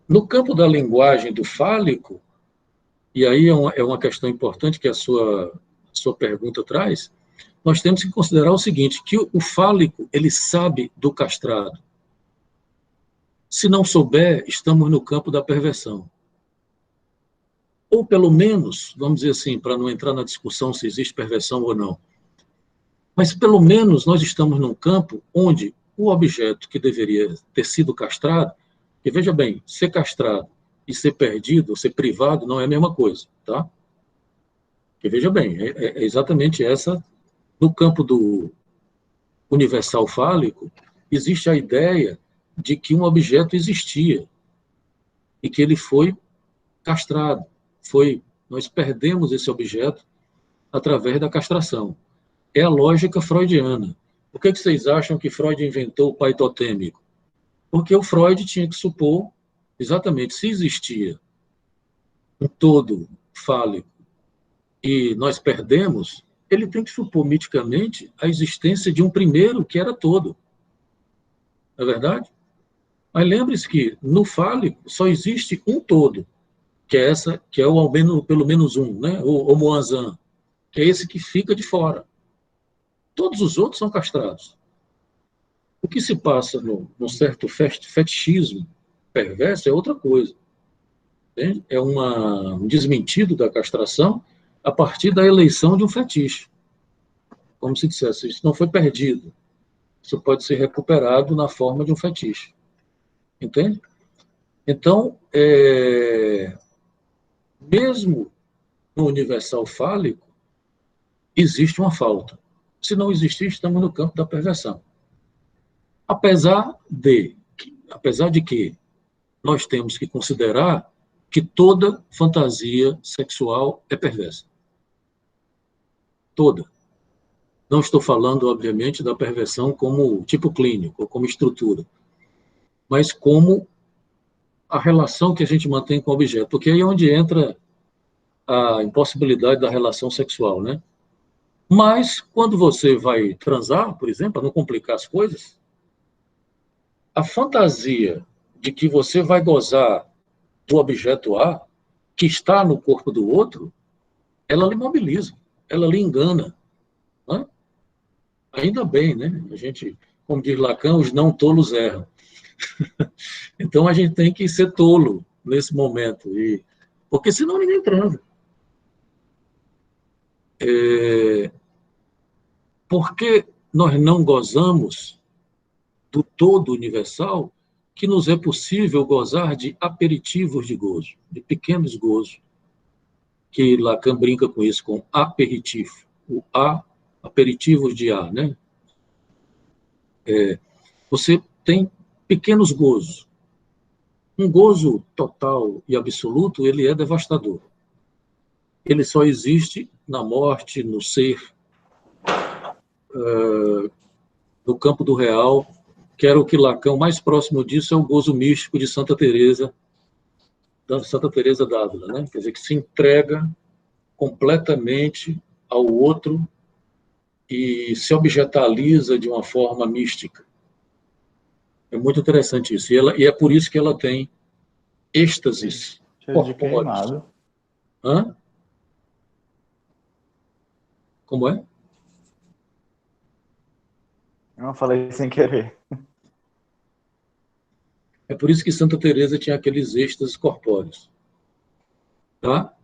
no campo da linguagem do fálico, e aí é uma questão importante que a sua pergunta traz, nós temos que considerar o seguinte, que o fálico, ele sabe do castrado. Se não souber, estamos no campo da perversão. Ou pelo menos, vamos dizer assim, para não entrar na discussão se existe perversão ou não, mas pelo menos nós estamos num campo onde o objeto que deveria ter sido castrado, que veja bem, ser castrado e ser perdido, ou ser privado, não é a mesma coisa, tá? Que veja bem, é exatamente essa, no campo do universal fálico, existe a ideia de que um objeto existia e que ele foi castrado. Nós perdemos esse objeto através da castração. É a lógica freudiana. Por que vocês acham que Freud inventou o pai totêmico? Porque o Freud tinha que supor, exatamente, se existia um todo fálico e nós perdemos, ele tem que supor miticamente a existência de um primeiro que era todo. Não é verdade? Mas lembre-se que no fálico só existe um todo, que é o ao menos, pelo menos um, né? O Moanzan, que é esse que fica de fora. Todos os outros são castrados. O que se passa num certo fetichismo perverso é outra coisa. Entende? É um desmentido da castração a partir da eleição de um fetiche. Como se dissesse, isso não foi perdido. Isso pode ser recuperado na forma de um fetiche. Entende? Então, mesmo no universal fálico, existe uma falta. Se não existir, estamos no campo da perversão. Apesar de que nós temos que considerar que toda fantasia sexual é perversa. Toda. Não estou falando, obviamente, da perversão como tipo clínico, ou como estrutura, mas como a relação que a gente mantém com o objeto, porque aí é onde entra a impossibilidade da relação sexual, né? Mas, quando você vai transar, por exemplo, para não complicar as coisas, a fantasia de que você vai gozar do objeto A, que está no corpo do outro, ela lhe mobiliza, ela lhe engana. Né? Ainda bem, né? A gente, como diz Lacan, os não tolos erram. Então, a gente tem que ser tolo nesse momento, porque senão ninguém transa. Porque nós não gozamos do todo universal, que nos é possível gozar de aperitivos de gozo, de pequenos gozos, que Lacan brinca com isso, com aperitivo, o aperitivos de A, né? Você tem pequenos gozos. Um gozo total e absoluto, ele é devastador. Ele só existe na morte, no ser, no campo do real, que era o que Lacan, mais próximo disso, é o gozo místico de Santa Teresa d'Ávila, né? Quer dizer, que se entrega completamente ao outro e se objetaliza de uma forma mística. É muito interessante isso. E é por isso que ela tem êxtases corpóreos. Hã? Como é? Eu não falei sem querer. É por isso que Santa Teresa tinha aqueles êxtases corpóreos. Tá?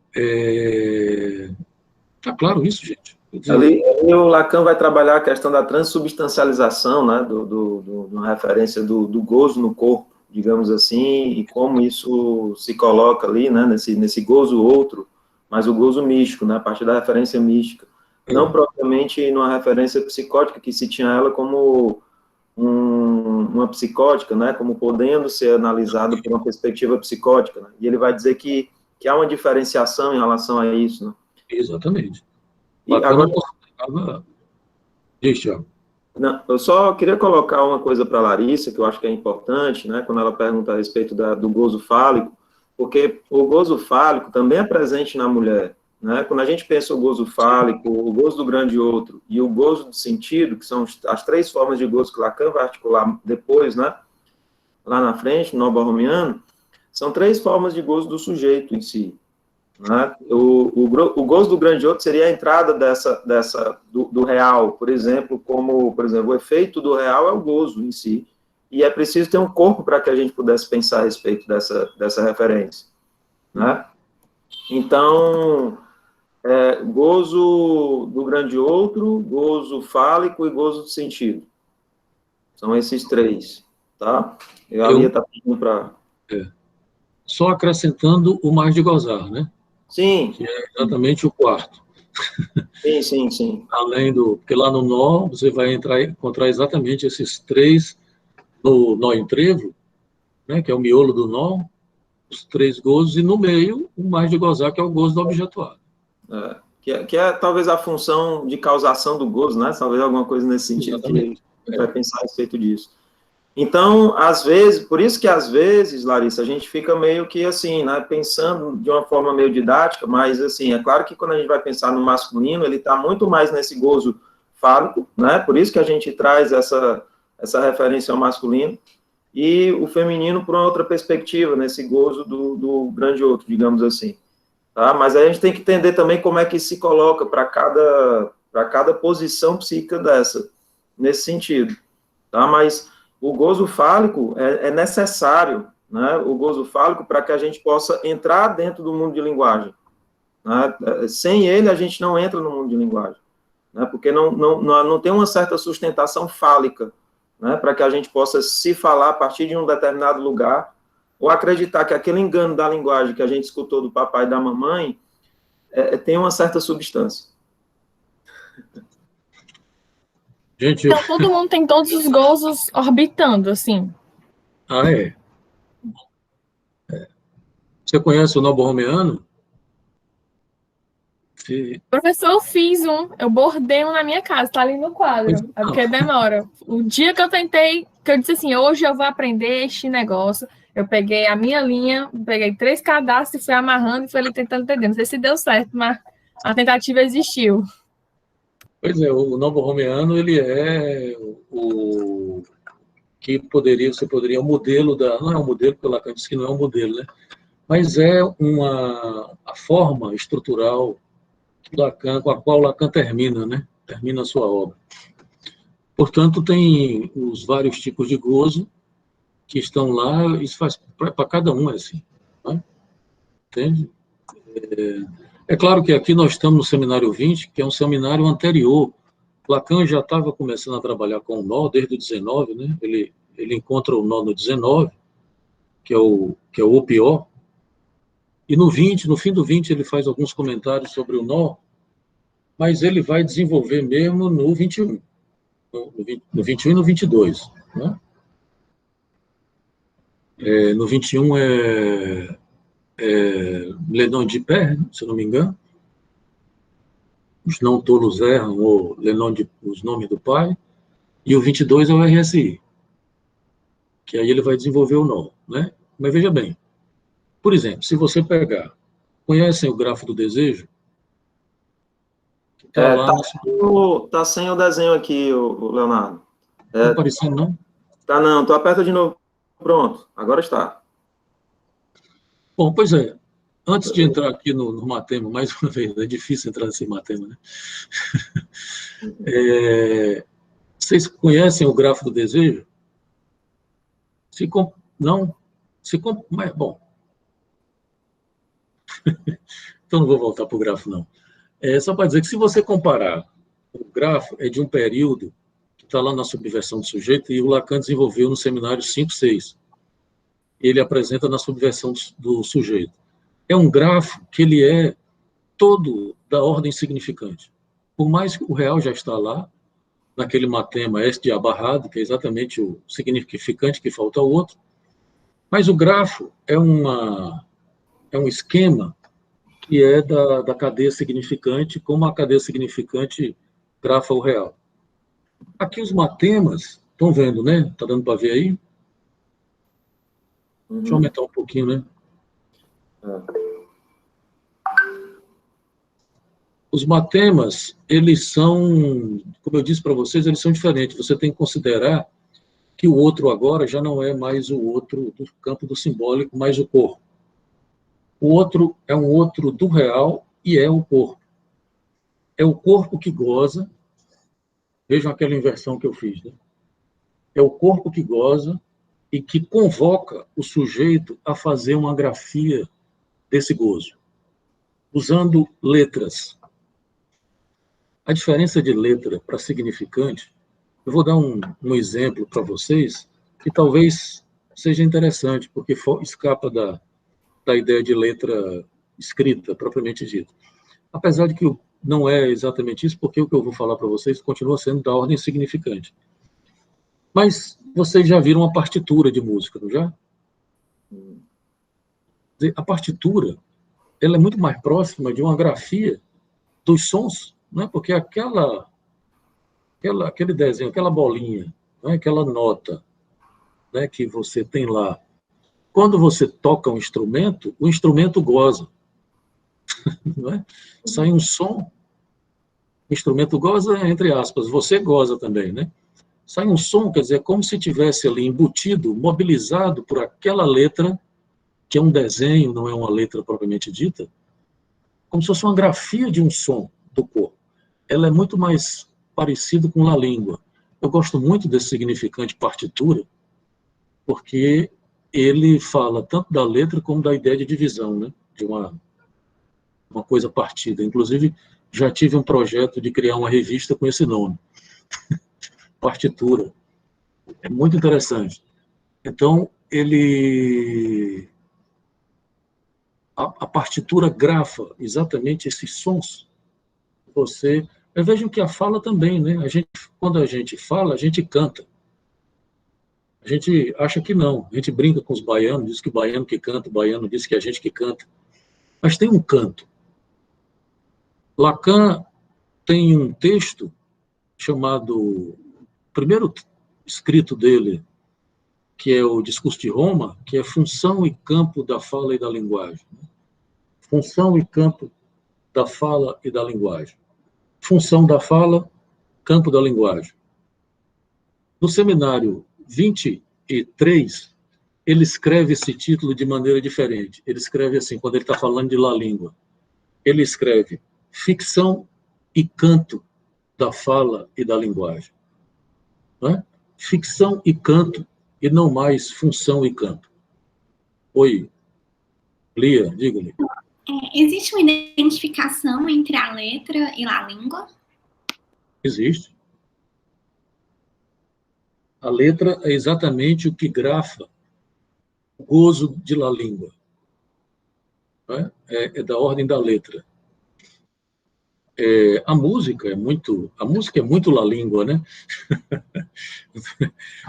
Tá claro isso, gente? Ali o Lacan vai trabalhar a questão da transubstancialização, né, na referência do gozo no corpo, digamos assim, e como isso se coloca ali, né, nesse gozo outro, mas o gozo místico, né, a partir da referência mística. Não propriamente numa referência psicótica, que se tinha ela como uma psicótica, né, como podendo ser analisado por uma perspectiva psicótica. Né, e ele vai dizer que há uma diferenciação em relação a isso. Né. Exatamente. E agora, não, eu só queria colocar uma coisa para a Larissa, que eu acho que é importante, né, quando ela pergunta a respeito do gozo fálico, porque o gozo fálico também é presente na mulher, né? Quando a gente pensa o gozo fálico, o gozo do grande outro e o gozo do sentido, que são as três formas de gozo que Lacan vai articular depois, né? Lá na frente, no Noborromiano, são três formas de gozo do sujeito em si. Né? O gozo do grande outro seria a entrada do real, por exemplo, o efeito do real é o gozo em si, e é preciso ter um corpo para que a gente pudesse pensar a respeito dessa referência. Né? Então, gozo do grande outro, gozo fálico e gozo do sentido. São esses três. Tá? A Lia está pedindo para... Só acrescentando o mais de gozar, né? Sim. Que é exatamente o quarto. Sim. Além do... Porque lá no nó, você vai encontrar exatamente esses três no nó em trevo, né, que é o miolo do nó, os três gozos, e no meio, o mais de gozar, que é o gozo do objetuado. Que é talvez a função de causação do gozo, né? Talvez alguma coisa nesse sentido. Exatamente. Que a gente vai pensar a respeito disso. Então, às vezes, por isso que às vezes, Larissa, a gente fica meio que assim, né, pensando de uma forma meio didática, mas assim, é claro que quando a gente vai pensar no masculino, ele está muito mais nesse gozo fálico, né? Por isso que a gente traz essa referência ao masculino, e o feminino por uma outra perspectiva, nesse gozo do grande outro, digamos assim. Tá? Mas aí a gente tem que entender também como é que se coloca para cada posição psíquica nesse sentido. Tá? Mas o gozo fálico é necessário, né? O gozo fálico, para que a gente possa entrar dentro do mundo de linguagem. Né? Sem ele, a gente não entra no mundo de linguagem. Né? Porque não tem uma certa sustentação fálica, né? Para que a gente possa se falar a partir de um determinado lugar, ou acreditar que aquele engano da linguagem que a gente escutou do papai e da mamãe tem uma certa substância. Gente, então, todo mundo tem todos os gozos orbitando, assim. É. Você conhece o Noborromiano? Professor, eu fiz eu bordei um na minha casa, tá ali no quadro, porque demora. O dia que eu tentei, que eu disse assim, hoje eu vou aprender este negócio, eu peguei a minha linha, peguei 3 cadastros e fui amarrando e fui ali tentando entender. Não sei se deu certo, mas a tentativa existiu. Pois é, o Noborromiano, ele é o que você poderia, o modelo não é um modelo, porque o Lacan disse que não é um modelo, né? Mas é a forma estrutural com a qual Lacan termina, né? Termina a sua obra. Portanto, tem os vários tipos de gozo que estão lá, isso faz para cada um, assim. Né? Entende? É claro que aqui nós estamos no Seminário 20, que é um seminário anterior. Lacan já estava começando a trabalhar com o nó desde o 19, né? Ele encontra o nó no 19, que é o pior. E no 20, no fim do 20, ele faz alguns comentários sobre o nó, mas ele vai desenvolver mesmo no 21. No 21 e no 22. Né? No 21 é Lenon de Pé, se eu não me engano. Os não tolos erram, ou Lenon os nomes do pai. E o 22 é o RSI, que aí ele vai desenvolver o nó. Né? Mas veja bem, por exemplo, se você pegar, conhecem o grafo do desejo? Tá sem o desenho aqui, o Leonardo. Não está aparecendo, não? Tá não, tu aperta de novo. Pronto, agora está. Bom, pois é. Antes de entrar aqui no Matema, mais uma vez, é difícil entrar nesse Matema, né? Vocês conhecem o grafo do desejo? Não? Mas, bom. Então não vou voltar para o grafo, não. Só para dizer que se você comparar, o grafo é de um período que está lá na subversão do sujeito e o Lacan desenvolveu no seminário 5, 6. Ele apresenta na subversão do sujeito. É um grafo que ele é todo da ordem significante. Por mais que o real já está lá, naquele matema este abarrado, que é exatamente o significante que falta o outro, mas o grafo é um esquema que é da cadeia significante, como a cadeia significante grafa o real. Aqui os matemas, estão vendo, né? Está dando para ver aí? Deixa eu aumentar um pouquinho, né? Os matemas, eles são, como eu disse para vocês, eles são diferentes. Você tem que considerar que o outro agora já não é mais o outro do campo do simbólico, mas o corpo. O outro é um outro do real e é o corpo. É o corpo que goza. Vejam aquela inversão que eu fiz, né? É o corpo que goza e que convoca o sujeito a fazer uma grafia desse gozo, usando letras. A diferença de letra para significante, eu vou dar um exemplo para vocês, que talvez seja interessante, porque escapa da ideia de letra escrita, propriamente dita. Apesar de que não é exatamente isso, porque o que eu vou falar para vocês continua sendo da ordem significante. Mas vocês já viram uma partitura de música, não já? A partitura, ela é muito mais próxima de uma grafia dos sons, né? Porque aquele desenho, aquela bolinha, né? Aquela nota, né? Que você tem lá, quando você toca um instrumento, o instrumento goza. Não é? Sai um som, o instrumento goza, entre aspas, você goza também, né? Sai um som, quer dizer, como se tivesse ali embutido, mobilizado por aquela letra, que é um desenho, não é uma letra propriamente dita, como se fosse uma grafia de um som do corpo. Ela é muito mais parecida com a língua. Eu gosto muito desse significante partitura, porque ele fala tanto da letra como da ideia de divisão, né? De uma coisa partida. Inclusive, já tive um projeto de criar uma revista com esse nome. Partitura. É muito interessante. Então, a partitura grafa exatamente esses sons. Vejam que a fala também, né? Quando a gente fala, a gente canta. A gente acha que não. A gente brinca com os baianos, diz que o baiano que canta, o baiano diz que é a gente que canta. Mas tem um canto. Lacan tem um texto chamado, o primeiro escrito dele, que é o Discurso de Roma, que é função e campo da fala e da linguagem. Função e campo da fala e da linguagem. Função da fala, campo da linguagem. No seminário 23, ele escreve esse título de maneira diferente. Ele escreve assim, quando ele está falando de La Língua. Ele escreve ficção e canto da fala e da linguagem. Não é? Ficção e canto, e não mais função e canto. Oi, Lia, diga-lhe. Existe uma identificação entre a letra e a língua? Existe. A letra é exatamente o que grafa o gozo de la língua. É da ordem da letra. A música é muito la língua, né?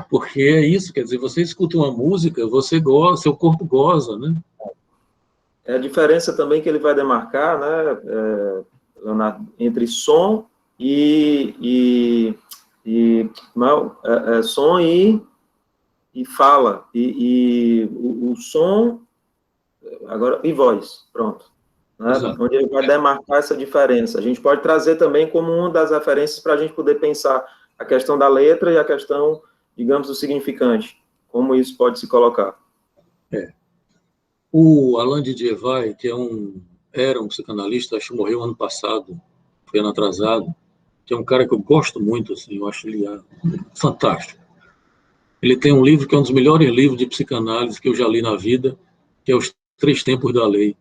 Porque é isso, quer dizer, você escuta uma música, você goza, seu corpo goza, né? É a diferença também que ele vai demarcar, né, Leonardo, entre som som e fala, o som agora e voz, pronto, né? Onde ele vai demarcar essa diferença. A gente pode trazer também como uma das referências para a gente poder pensar a questão da letra e a questão, digamos, do significante, como isso pode se colocar. O Alain Didier, que era um psicanalista, acho que morreu ano passado, foi ano atrasado, que é um cara que eu gosto muito, assim, eu acho ele fantástico. Ele tem um livro que é um dos melhores livros de psicanálise que eu já li na vida, que é Os Três Tempos da Lei,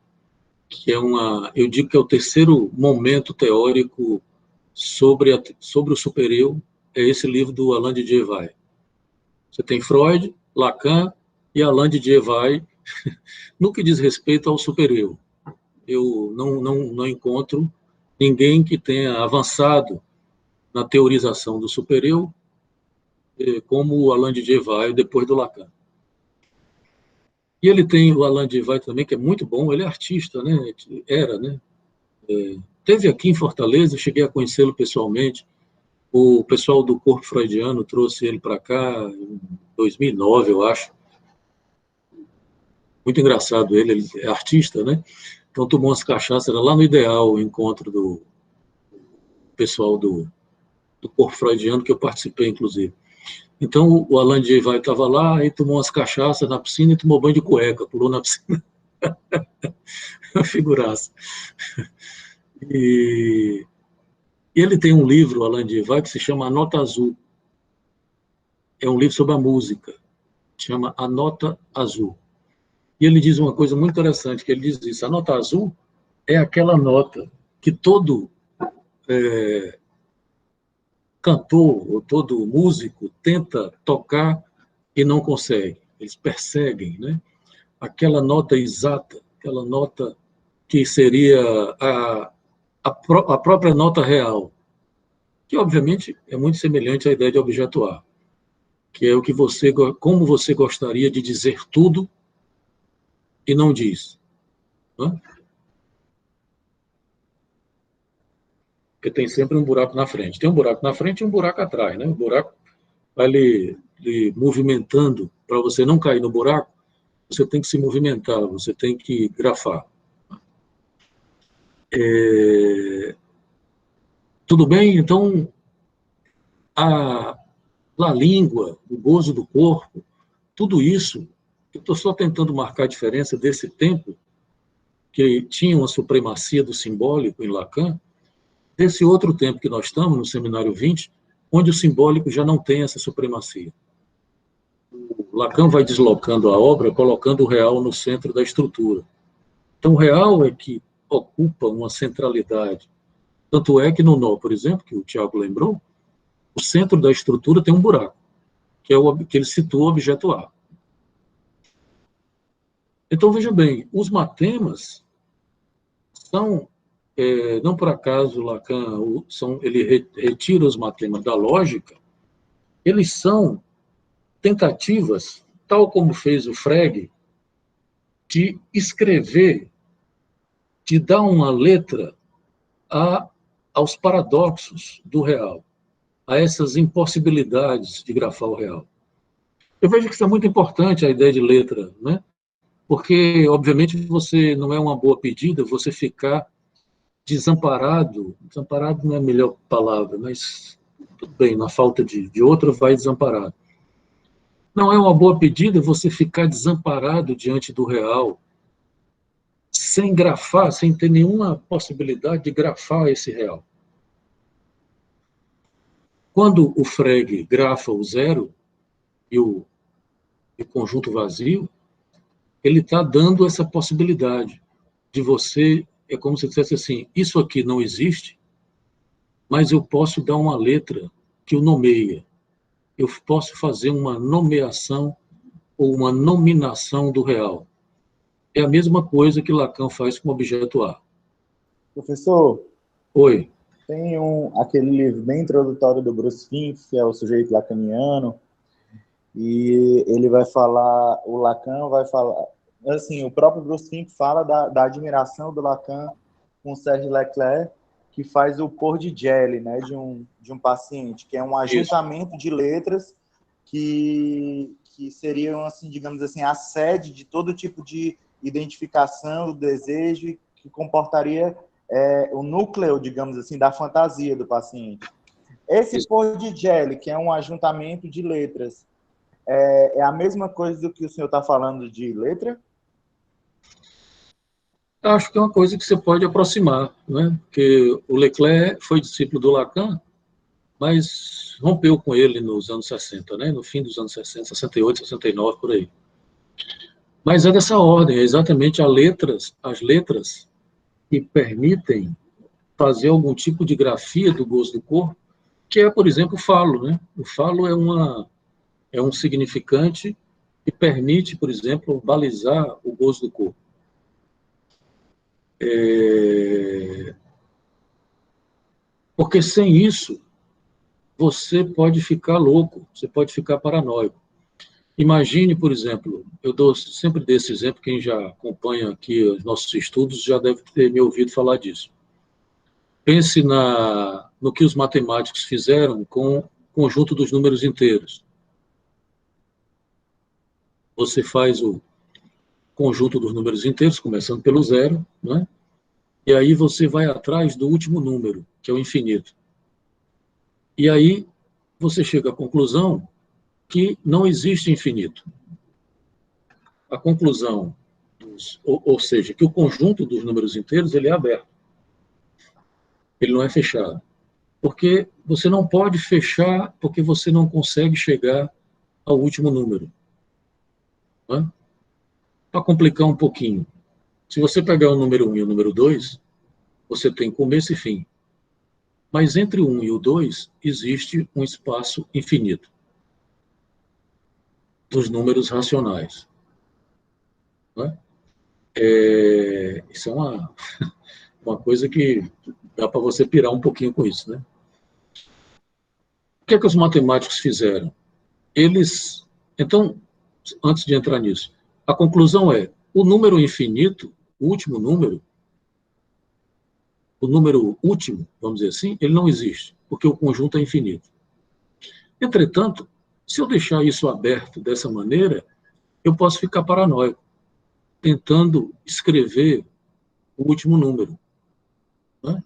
que eu digo que é o terceiro momento teórico sobre o super-eu, é esse livro do Alain Didier. Você tem Freud, Lacan e Alain Didier no que diz respeito ao super-eu. Eu não encontro ninguém que tenha avançado na teorização do super-eu como o Alain Didier depois do Lacan. E ele tem o Alain Didier também, que é muito bom, ele é artista, né? Era, né? Teve aqui em Fortaleza, cheguei a conhecê-lo pessoalmente, o pessoal do Corpo Freudiano trouxe ele para cá em 2009, eu acho. muito engraçado ele é artista, né? Então tomou umas cachaças, era lá no Ideal, o encontro do pessoal do corpo freudiano, que eu participei, inclusive. Então o Alan J. Vai estava lá, e tomou umas cachaças na piscina e tomou banho de cueca, pulou na piscina. Figuraça. E ele tem um livro, Alan J. Vai, que se chama A Nota Azul. É um livro sobre a música, chama A Nota Azul. E ele diz uma coisa muito interessante, que ele diz isso: a nota azul é aquela nota que todo cantor ou todo músico tenta tocar e não consegue. Eles perseguem, né? Aquela nota exata, aquela nota que seria a própria nota real, que obviamente é muito semelhante à ideia de objeto A, que é o que você, como você gostaria de dizer tudo e não diz. Né? Porque tem sempre um buraco na frente. Tem um buraco na frente e um buraco atrás, né? O buraco vai lhe movimentando. Para você não cair no buraco, você tem que se movimentar, você tem que grafar. Tudo bem? Então, a língua, o gozo do corpo, tudo isso, eu estou só tentando marcar a diferença desse tempo, que tinha uma supremacia do simbólico em Lacan, desse outro tempo que nós estamos, no Seminário 20, onde o simbólico já não tem essa supremacia. O Lacan vai deslocando a obra, colocando o real no centro da estrutura. Então, o real é que ocupa uma centralidade. Tanto é que no nó, por exemplo, que o Tiago lembrou, o centro da estrutura tem um buraco, que é o que ele citou, o objeto A. Então, veja bem, os matemas são, não por acaso Lacan, ele retira os matemas da lógica, eles são tentativas, tal como fez o Frege, de escrever, de dar uma letra aos paradoxos do real, a essas impossibilidades de grafar o real. Eu vejo que isso é muito importante, a ideia de letra, né? Porque, obviamente, você não é uma boa pedida você ficar desamparado não é a melhor palavra, mas tudo bem, na falta de outra, vai desamparado. Não é uma boa pedida você ficar desamparado diante do real, sem grafar, sem ter nenhuma possibilidade de grafar esse real. Quando o Frege grafa o zero e o conjunto vazio, ele está dando essa possibilidade de você, é como se dissesse assim, isso aqui não existe, mas eu posso dar uma letra que o nomeia. Eu posso fazer uma nomeação ou uma nominação do real. É a mesma coisa que Lacan faz com o objeto A. Professor, Oi. tem aquele livro bem introdutório do Bruce Fink, que é o sujeito lacaniano, e ele vai falar, o Lacan vai falar, assim, o próprio Bruce Fink fala da admiração do Lacan com o Serge Leclerc, que faz o pôr de jelly, né, de um paciente, que é um ajuntamento de letras que seriam, assim, digamos assim, a sede de todo tipo de identificação do desejo, que comportaria o núcleo, digamos assim, da fantasia do paciente. Esse pôr de jelly, que é um ajuntamento de letras, é a mesma coisa do que o senhor está falando de letra? Acho que é uma coisa que você pode aproximar, né? Porque o Leclerc foi discípulo do Lacan, mas rompeu com ele nos anos 60, né? No fim dos anos 60, 68, 69, por aí. Mas é dessa ordem, é exatamente as letras que permitem fazer algum tipo de grafia do gozo do corpo, que é, por exemplo, o falo, né? O falo é um significante que permite, por exemplo, balizar o gozo do corpo. Porque sem isso, você pode ficar louco, você pode ficar paranoico. Imagine, por exemplo, eu sempre dou esse exemplo, quem já acompanha aqui os nossos estudos já deve ter me ouvido falar disso. Pense no que os matemáticos fizeram com o conjunto dos números inteiros. Você faz o conjunto dos números inteiros, começando pelo zero, né? E aí você vai atrás do último número, que é o infinito. E aí você chega à conclusão que não existe infinito. A conclusão, ou seja, que o conjunto dos números inteiros ele é aberto. Ele não é fechado. Porque você não pode fechar porque você não consegue chegar ao último número. Né? Para complicar um pouquinho, se você pegar o número 1 e o número 2, você tem começo e fim. Mas entre o 1 e o 2 existe um espaço infinito dos números racionais. Né? Isso é uma coisa que dá para você pirar um pouquinho com isso. Né? O que é que os matemáticos fizeram? Eles, então, antes de entrar nisso, a conclusão é, o número infinito, o último número, o número último, vamos dizer assim, ele não existe, porque o conjunto é infinito. Entretanto, se eu deixar isso aberto dessa maneira, eu posso ficar paranoico, tentando escrever o último número. Né?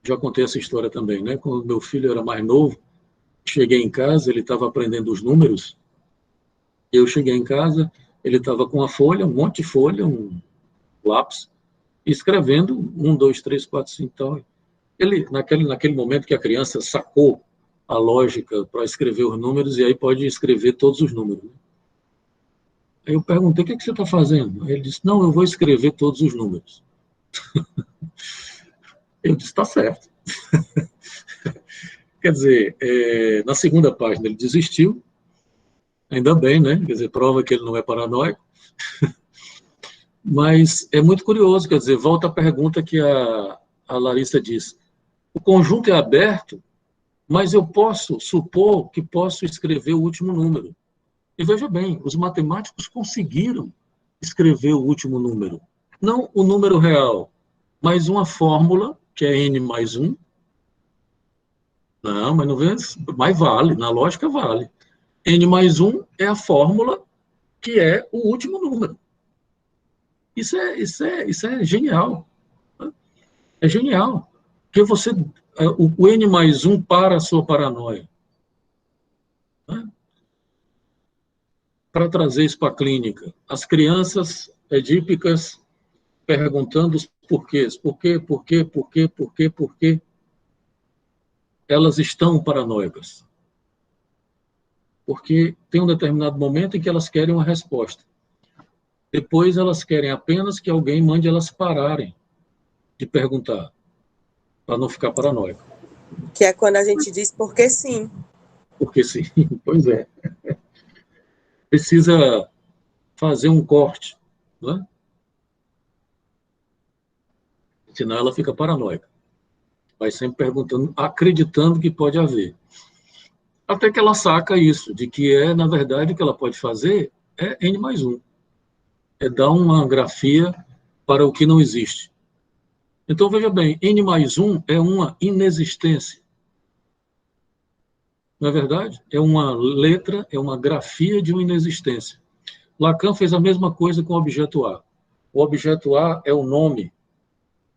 Já contei essa história também, né? Quando meu filho era mais novo, cheguei em casa, ele estava aprendendo os números, eu cheguei em casa, ele estava com uma folha, um monte de folha, um lápis, escrevendo 1, 2, 3, 4, 5 e tal. Ele, naquele momento que a criança sacou a lógica para escrever os números, e aí pode escrever todos os números. Né? Aí eu perguntei, o que você está fazendo? Aí ele disse, não, eu vou escrever todos os números. Eu disse, está certo. Quer dizer, na segunda página ele desistiu, ainda bem, né? Quer dizer, prova que ele não é paranoico. Mas é muito curioso, quer dizer, volta à pergunta que a Larissa disse. O conjunto é aberto, mas eu posso supor que posso escrever o último número. E veja bem, os matemáticos conseguiram escrever o último número. Não o número real, mas uma fórmula, que é n mais 1. Não, mas não vê, mas vale, na lógica vale. N mais 1 é a fórmula que é o último número. Isso é genial. É genial. Porque o N mais 1 para a sua paranoia. Né? Para trazer isso para a clínica. As crianças edípicas perguntando os porquês. Por quê? Elas estão paranoicas. Porque tem um determinado momento em que elas querem uma resposta. Depois elas querem apenas que alguém mande elas pararem de perguntar, para não ficar paranoico. Que é quando a gente diz porque sim. Porque sim, pois é. Precisa fazer um corte, né? Senão ela fica paranoica. Vai sempre perguntando, acreditando que pode haver. Até que ela saca isso, de que na verdade, o que ela pode fazer é N mais 1. É dar uma grafia para o que não existe. Então, veja bem, N mais 1 é uma inexistência. Não é verdade? É uma letra, é uma grafia de uma inexistência. Lacan fez a mesma coisa com o objeto A. O objeto A é o nome,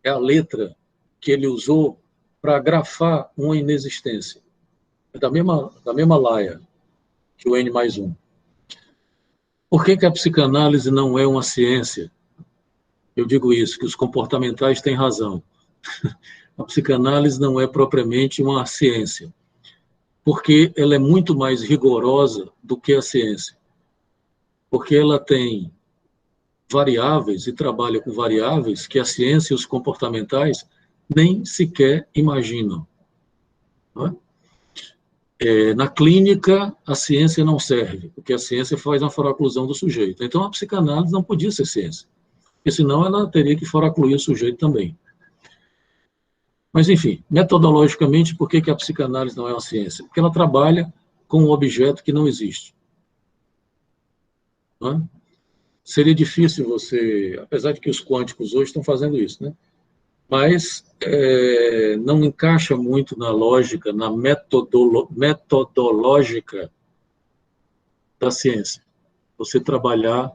é a letra que ele usou para grafar uma inexistência. É da mesma laia que o N mais 1. Por que a psicanálise não é uma ciência? Eu digo isso, que os comportamentais têm razão. A psicanálise não é propriamente uma ciência, porque ela é muito mais rigorosa do que a ciência. Porque ela tem variáveis e trabalha com variáveis que a ciência e os comportamentais nem sequer imaginam. Não é? Na clínica, a ciência não serve, porque a ciência faz a foraclusão do sujeito. Então, a psicanálise não podia ser ciência, porque senão ela teria que foracluir o sujeito também. Mas, enfim, metodologicamente, por que a psicanálise não é uma ciência? Porque ela trabalha com um objeto que não existe. Não é? Seria difícil você, apesar de que os quânticos hoje estão fazendo isso, né? Mas não encaixa muito na lógica, na metodológica da ciência. Você trabalhar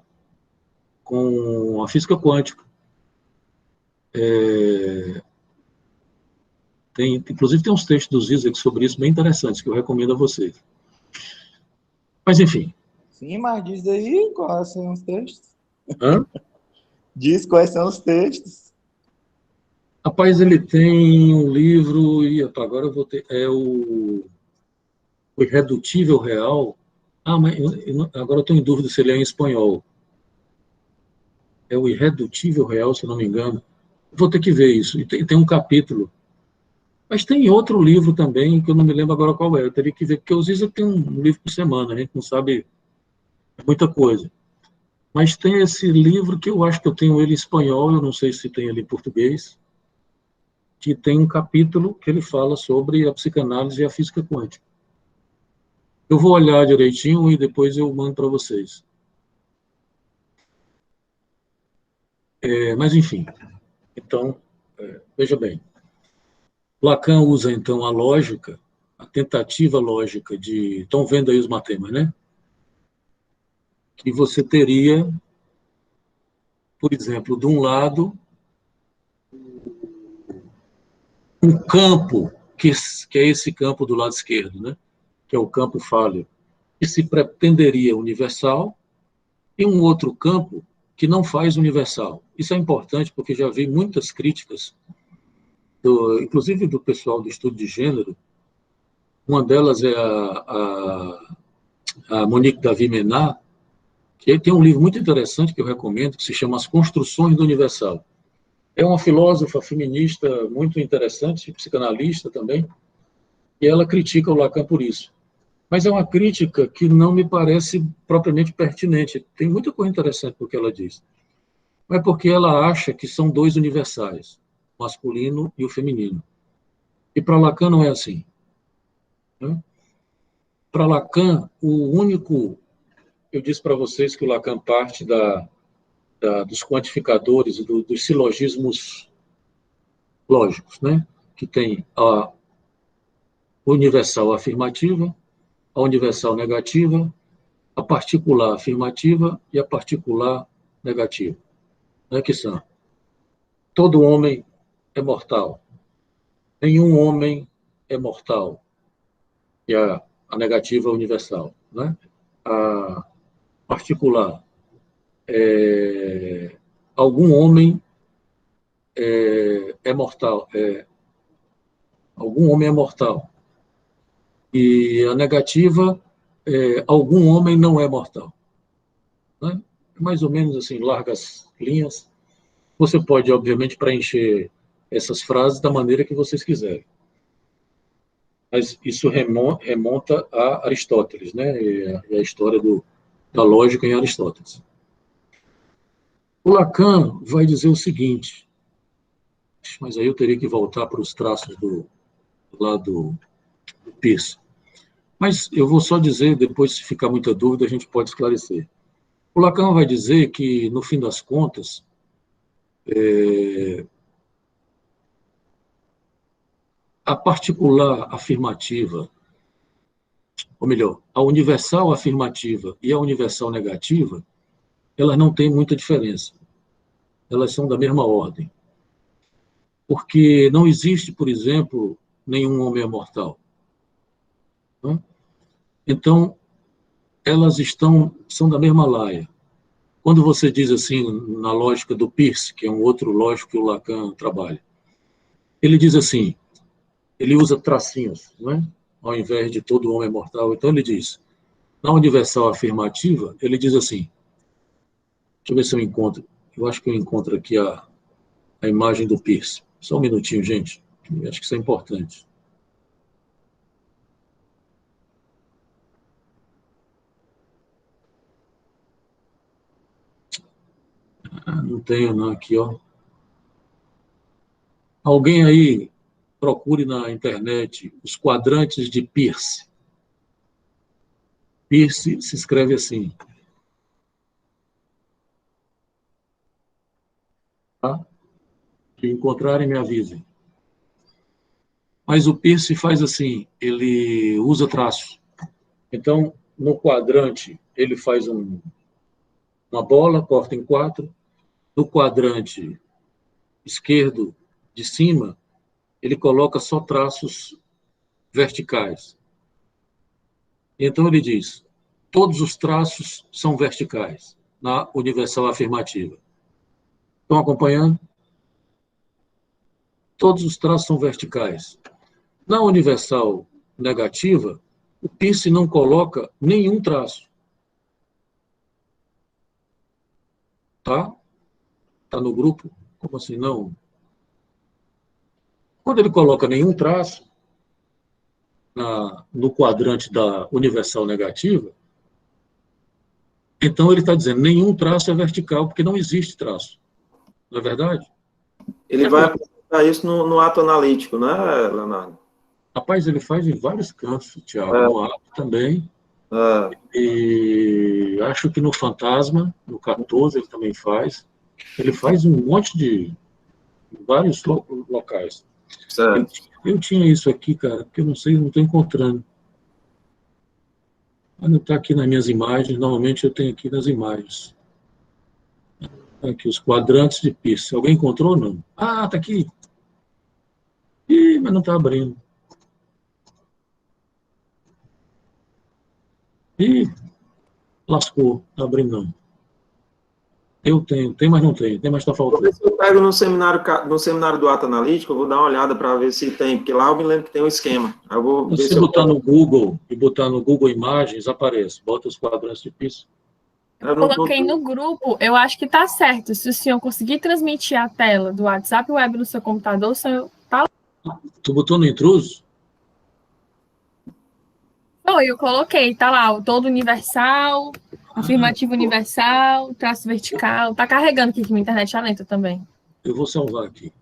com a física quântica. Inclusive, tem uns textos do Zizek sobre isso bem interessantes, que eu recomendo a vocês. Mas, enfim. Sim, mas diz aí quais são os textos. Hã? Diz quais são os textos. Rapaz, ele tem um livro, e agora eu vou ter, o Irredutível Real. Mas agora eu estou em dúvida se ele é em espanhol. É o Irredutível Real, se não me engano. Vou ter que ver isso. E tem um capítulo. Mas tem outro livro também, que eu não me lembro agora qual é. Eu teria que ver, porque o Zizek tem um livro por semana, a gente não sabe muita coisa. Mas tem esse livro que eu acho que eu tenho ele em espanhol, eu não sei se tem ele em português, que tem um capítulo que ele fala sobre a psicanálise e a física quântica. Eu vou olhar direitinho e depois eu mando para vocês. Mas, enfim. Então, veja bem. Lacan usa, então, a lógica, a tentativa lógica de... Estão vendo aí os matemas, né? Que você teria, por exemplo, de um lado, um campo, que é esse campo do lado esquerdo, né? Que é o campo fálico, que se pretenderia universal, e um outro campo que não faz universal. Isso é importante porque já vi muitas críticas, inclusive do pessoal do estudo de gênero. Uma delas é a Monique Davy-Menard, que tem um livro muito interessante que eu recomendo, que se chama As Construções do Universal. É uma filósofa feminista muito interessante, psicanalista também, e ela critica o Lacan por isso. Mas é uma crítica que não me parece propriamente pertinente. Tem muita coisa interessante no que ela diz. Mas é porque ela acha que são dois universais, o masculino e o feminino. E para Lacan não é assim. Né? Para Lacan, o único... Eu disse para vocês que o Lacan parte dos quantificadores e dos silogismos lógicos, né? Que tem a universal afirmativa, a universal negativa, a particular afirmativa e a particular negativa, né? Que são: todo homem é mortal, nenhum homem é mortal, e a negativa universal, né? A particular, algum homem é mortal, algum homem é mortal. E a negativa, algum homem não é mortal. Né? Mais ou menos assim, largas linhas. Você pode, obviamente, preencher essas frases da maneira que vocês quiserem. Mas isso remonta a Aristóteles, né? E a história da lógica em Aristóteles. O Lacan vai dizer o seguinte, mas aí eu teria que voltar para os traços do Peirce. Mas eu vou só dizer, depois, se ficar muita dúvida, a gente pode esclarecer. O Lacan vai dizer que, no fim das contas, a particular afirmativa, ou melhor, a universal afirmativa e a universal negativa, elas não têm muita diferença. Elas são da mesma ordem. Porque não existe, por exemplo, nenhum homem imortal. Né? Então, elas são da mesma laia. Quando você diz assim, na lógica do Peirce, que é um outro lógico que o Lacan trabalha, ele diz assim, ele usa tracinhos, né? Ao invés de todo homem mortal. Então ele diz, na universal afirmativa, ele diz assim, deixa eu ver se eu encontro, eu acho que eu encontro aqui a imagem do Peirce. Só um minutinho, gente, eu acho que isso é importante. Não tenho não, aqui, ó. Alguém aí procure na internet os quadrantes de Peirce. Peirce se escreve assim. Tá? Se encontrarem, me avisem. Mas o Peirce faz assim, ele usa traço. Então, no quadrante, ele faz uma bola, corta em 4. No quadrante esquerdo de cima, ele coloca só traços verticais. Então, ele diz, todos os traços são verticais, na universal afirmativa. Estão acompanhando? Todos os traços são verticais. Na universal negativa, o Peirce não coloca nenhum traço. Tá? Tá no grupo? Como assim, não? Quando ele coloca nenhum traço no quadrante da universal negativa, então ele está dizendo nenhum traço é vertical, porque não existe traço. Não é verdade? Ele vai apresentar isso no ato analítico, né, Leonardo? Rapaz, ele faz em vários cantos, Tiago, no ato também. E acho que no Fantasma, no 14, ele também faz. Ele faz um monte de vários locais. Eu tinha isso aqui, cara, porque eu não sei, não estou encontrando. Mas não está aqui nas minhas imagens, normalmente eu tenho aqui nas imagens. Aqui, os quadrantes de Peirce. Alguém encontrou ou não? Ah, está aqui. Ih, mas não está abrindo. Ih, lascou, não está abrindo não. Eu tenho, tem, mas não tem, tem, mas está faltando. Se eu pego no seminário do ato analítico, eu vou dar uma olhada para ver se tem, porque lá eu me lembro que tem um esquema. Eu vou ver se botar no Google e botar no Google Imagens, aparece. Bota os quadrantes de Peirce. Eu coloquei no grupo, eu acho que está certo. Se o senhor conseguir transmitir a tela do WhatsApp Web no seu computador, o senhor tá lá. Tu botou no intruso? Foi, eu coloquei, tá lá, o todo universal, afirmativo universal, traço vertical. Tá carregando aqui, que minha internet é lenta também. Eu vou salvar aqui.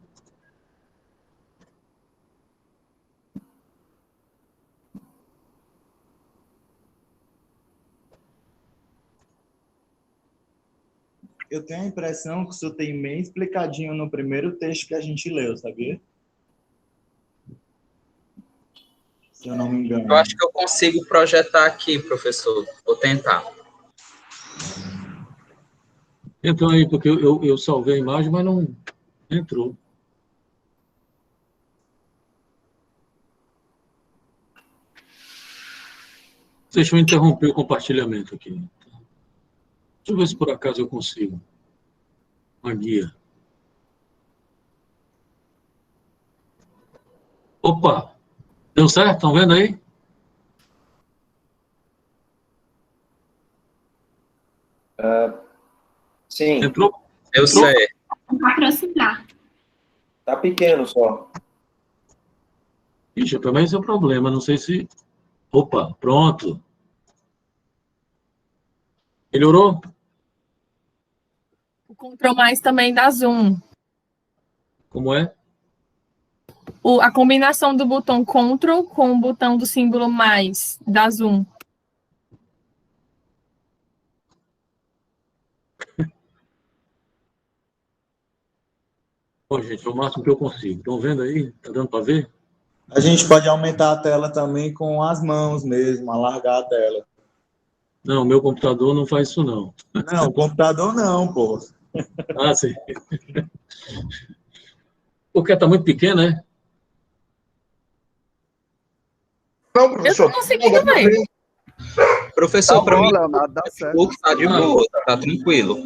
Eu tenho a impressão que isso tem bem explicadinho no primeiro texto que a gente leu, sabia? Se eu não me engano. Eu acho que eu consigo projetar aqui, professor. Vou tentar. Então aí, porque eu salvei a imagem, mas não entrou. Deixa eu interromper o compartilhamento aqui. Deixa eu ver se por acaso eu consigo. Uma guia. Opa! Deu certo? Estão vendo aí? Sim. Entrou? Eu sei. Vou aproximar. Tá pequeno só. Ixi, também esse é o problema. Não sei se... Opa, pronto. Melhorou? O Ctrl mais também dá zoom. Como é? A combinação do botão Ctrl com o botão do símbolo mais dá zoom. Bom, gente, é o máximo que eu consigo. Estão vendo aí? Tá dando para ver? A gente pode aumentar a tela também com as mãos mesmo, alargar a tela. Não, meu computador não faz isso, não. Não, o computador não, pô. Ah, sim. Porque tá muito pequeno, né? Não, professor. Eu tô conseguindo ver. Professor, para mim, Leonardo, dá certo. tá de boa, tá tranquilo.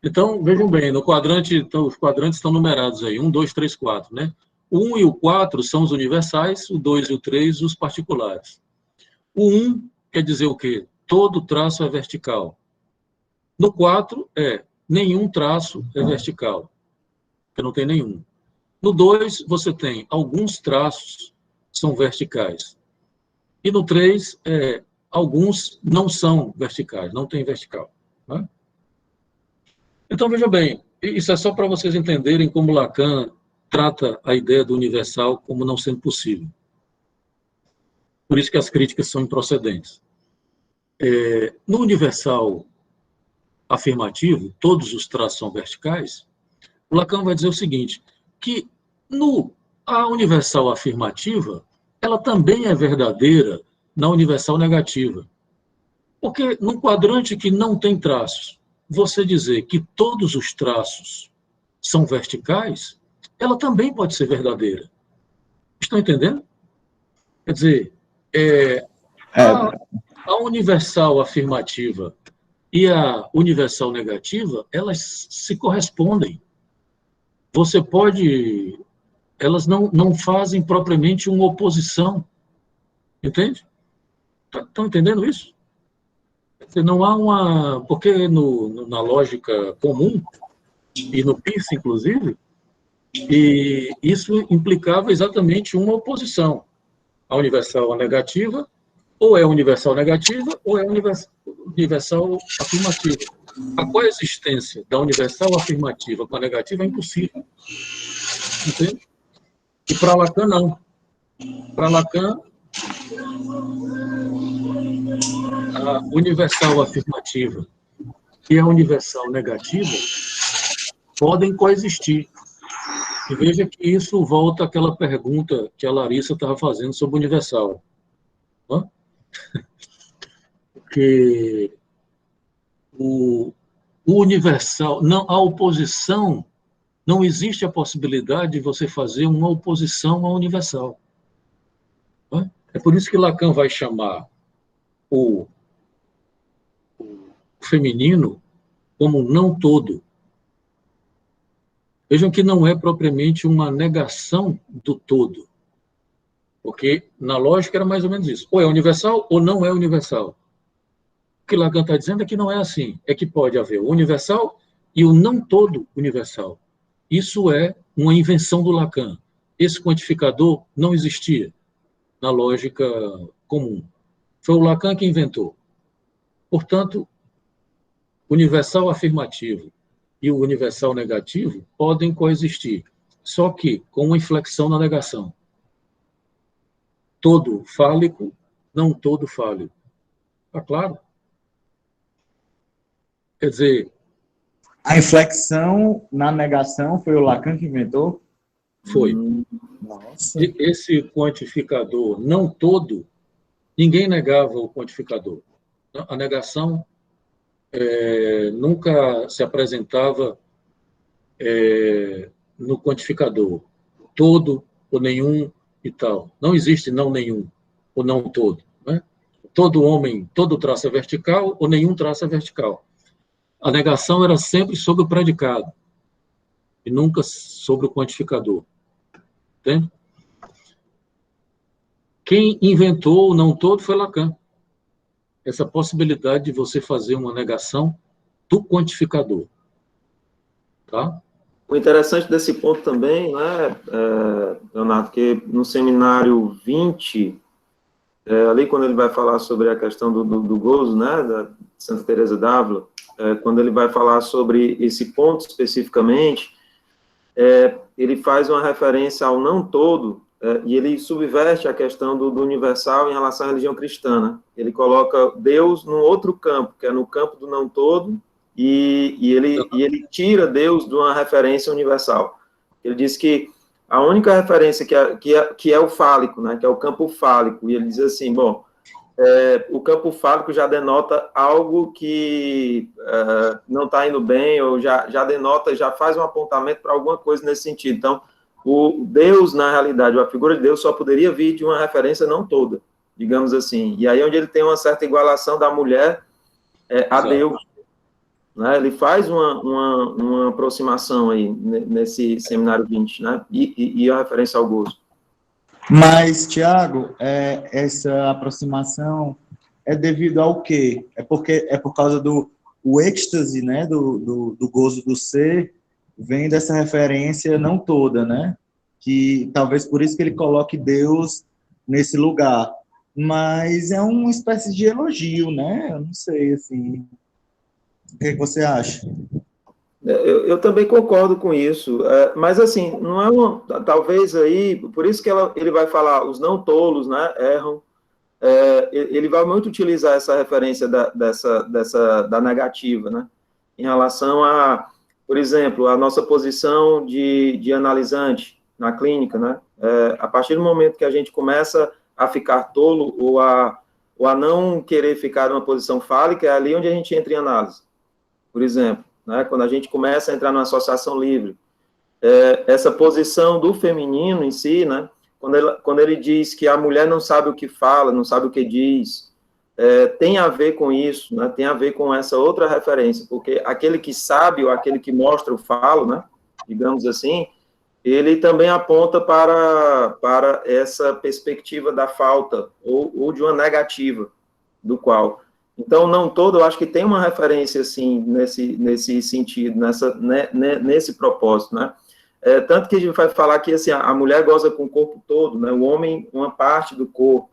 Então, vejam bem, no quadrante, então, os quadrantes estão numerados aí, 1, 2, 3, 4, né? O 1 e o 4 são os universais, o 2 e o 3, os particulares. O 1 quer dizer o quê? Todo traço é vertical. No 4, nenhum traço é vertical, porque não tem nenhum. No 2, você tem alguns traços são verticais. E no 3, alguns não são verticais, não tem vertical. Né? Então, veja bem, isso é só para vocês entenderem como Lacan trata a ideia do universal como não sendo possível. Por isso que as críticas são improcedentes. No universal afirmativo, todos os traços são verticais, o Lacan vai dizer o seguinte, que a universal afirmativa, ela também é verdadeira na universal negativa. Porque num quadrante que não tem traços, você dizer que todos os traços são verticais, ela também pode ser verdadeira. Estão entendendo? Quer dizer, a universal afirmativa e a universal negativa, elas se correspondem. Você pode... Elas não fazem propriamente uma oposição. Entende? Estão entendendo isso? Quer dizer, não há uma... Porque na lógica comum, e no PIS, inclusive, e isso implicava exatamente uma oposição. A universal a negativa, ou é universal negativa, ou é universal afirmativa. A coexistência da universal afirmativa com a negativa é impossível. Entende? E para Lacan, não. Para Lacan, a universal afirmativa e a universal negativa podem coexistir. E veja que isso volta àquela pergunta que a Larissa estava fazendo sobre o universal. Porque o universal, não, a oposição, não existe a possibilidade de você fazer uma oposição ao universal. É por isso que Lacan vai chamar o feminino como não todo. Vejam que não é propriamente uma negação do todo. Porque na lógica era mais ou menos isso. Ou é universal ou não é universal. O que Lacan está dizendo é que não é assim. É que pode haver o universal e o não todo universal. Isso é uma invenção do Lacan. Esse quantificador não existia na lógica comum. Foi o Lacan que inventou. Portanto, universal afirmativo e o universal negativo podem coexistir, só que com uma inflexão na negação. Todo fálico, não todo fálico. Está claro? Quer dizer... A inflexão na negação foi o Lacan que inventou? Foi. Nossa. Esse quantificador não todo, ninguém negava o quantificador. A negação nunca se apresentava no quantificador. Todo ou nenhum e tal. Não existe não nenhum ou não todo. Né? Todo homem, todo traço é vertical ou nenhum traço é vertical. A negação era sempre sobre o predicado e nunca sobre o quantificador. Entende? Quem inventou o não todo foi Lacan. Essa possibilidade de você fazer uma negação do quantificador. Tá? O interessante desse ponto também, né, Leonardo, que no seminário 20, ali quando ele vai falar sobre a questão do gozo, né, da Santa Teresa d'Ávila, quando ele vai falar sobre esse ponto especificamente, ele faz uma referência ao não todo, e ele subverte a questão do universal em relação à religião cristã. Né? Ele coloca Deus num outro campo, que é no campo do não todo, e ele tira Deus de uma referência universal. Ele diz que a única referência que é o fálico, né, que é o campo fálico, e ele diz assim, bom, o campo fálico já denota algo que não está indo bem, ou já denota, já faz um apontamento para alguma coisa nesse sentido. Então, o Deus, na realidade, a figura de Deus só poderia vir de uma referência não toda, digamos assim. E aí onde ele tem uma certa igualação da mulher a Deus. Né? Ele faz uma aproximação aí nesse seminário 20, né? E a referência ao gozo. Mas, Tiago, essa aproximação é devido ao quê? É por causa do êxtase, né, do gozo do ser, vem dessa referência não toda, né? Que talvez por isso que ele coloque Deus nesse lugar. Mas é uma espécie de elogio, né? Eu não sei, assim... O que você acha? Eu também concordo com isso, mas assim, não é talvez aí, por isso que ele vai falar, os não tolos, né, erram, ele vai muito utilizar essa referência da negativa, né, em relação a, por exemplo, a nossa posição de analisante na clínica, né, a partir do momento que a gente começa a ficar tolo ou a não querer ficar numa posição fálica, é ali onde a gente entra em análise. por exemplo, né, quando a gente começa a entrar numa associação livre, essa posição do feminino em si, né, quando ele diz que a mulher não sabe o que fala, não sabe o que diz, tem a ver com isso, né, tem a ver com essa outra referência, porque aquele que sabe ou aquele que mostra o falo, né, digamos assim, ele também aponta para essa perspectiva da falta ou de uma negativa do qual. Então, não todo, eu acho que tem uma referência, assim, nesse sentido, nesse propósito, né? Tanto que a gente vai falar que, assim, a mulher goza com o corpo todo, né? O homem, uma parte do corpo.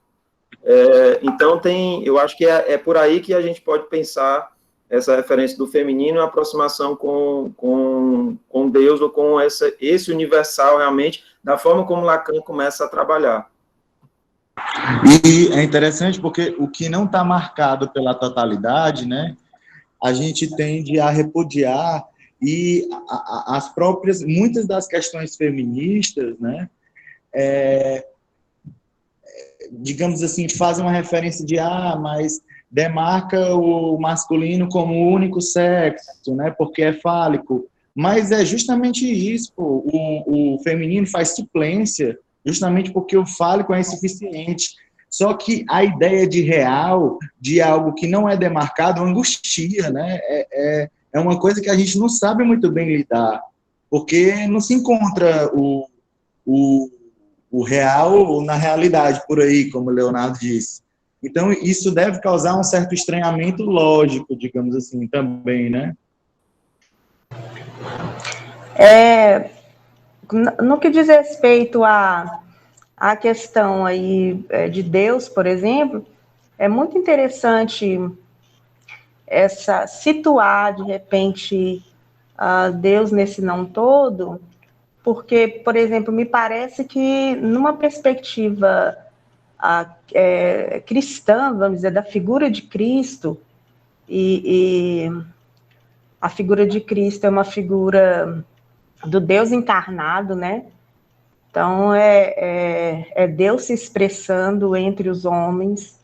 Então, eu acho que é por aí que a gente pode pensar essa referência do feminino e a aproximação com Deus, ou com esse universal, realmente, da forma como Lacan começa a trabalhar. E é interessante porque o que não está marcado pela totalidade, né, a gente tende a repudiar, e as próprias, muitas das questões feministas, né, digamos assim, fazem uma referência de, mas demarca o masculino como o único sexo, né, porque é fálico. Mas é justamente isso, pô. O feminino faz suplência, justamente porque o fálico é insuficiente. Só que a ideia de real, de algo que não é demarcado, angustia, né? É uma coisa que a gente não sabe muito bem lidar, porque não se encontra o real na realidade por aí, como o Leonardo disse. Então, isso deve causar um certo estranhamento lógico, digamos assim, também, né? No que diz respeito à questão aí de Deus, por exemplo, é muito interessante situar, de repente, Deus nesse não todo, porque, por exemplo, me parece que numa perspectiva cristã, vamos dizer, da figura de Cristo, e a figura de Cristo é uma figura do Deus encarnado, né? Então, é Deus se expressando entre os homens.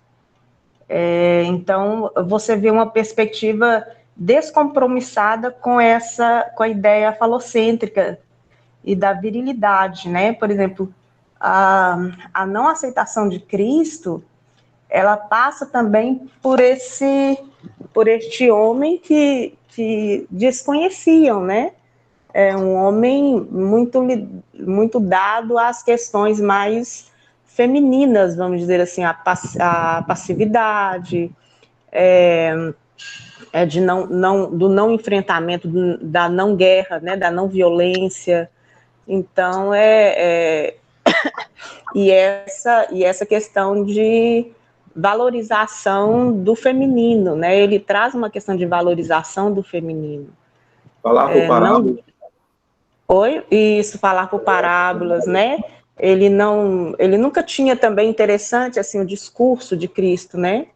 Então, você vê uma perspectiva descompromissada com a ideia falocêntrica e da virilidade, né? Por exemplo, a não aceitação de Cristo, ela passa também por este homem que desconheciam, né? É um homem muito dado às questões mais femininas, vamos dizer assim, a passividade, do não enfrentamento, da não guerra, né, da não violência. Então, e essa questão de valorização do feminino, né? Ele traz uma questão de valorização do feminino. Falar por parábolas. Falar por parábolas, né? Ele nunca tinha também interessante assim o discurso de Cristo, né?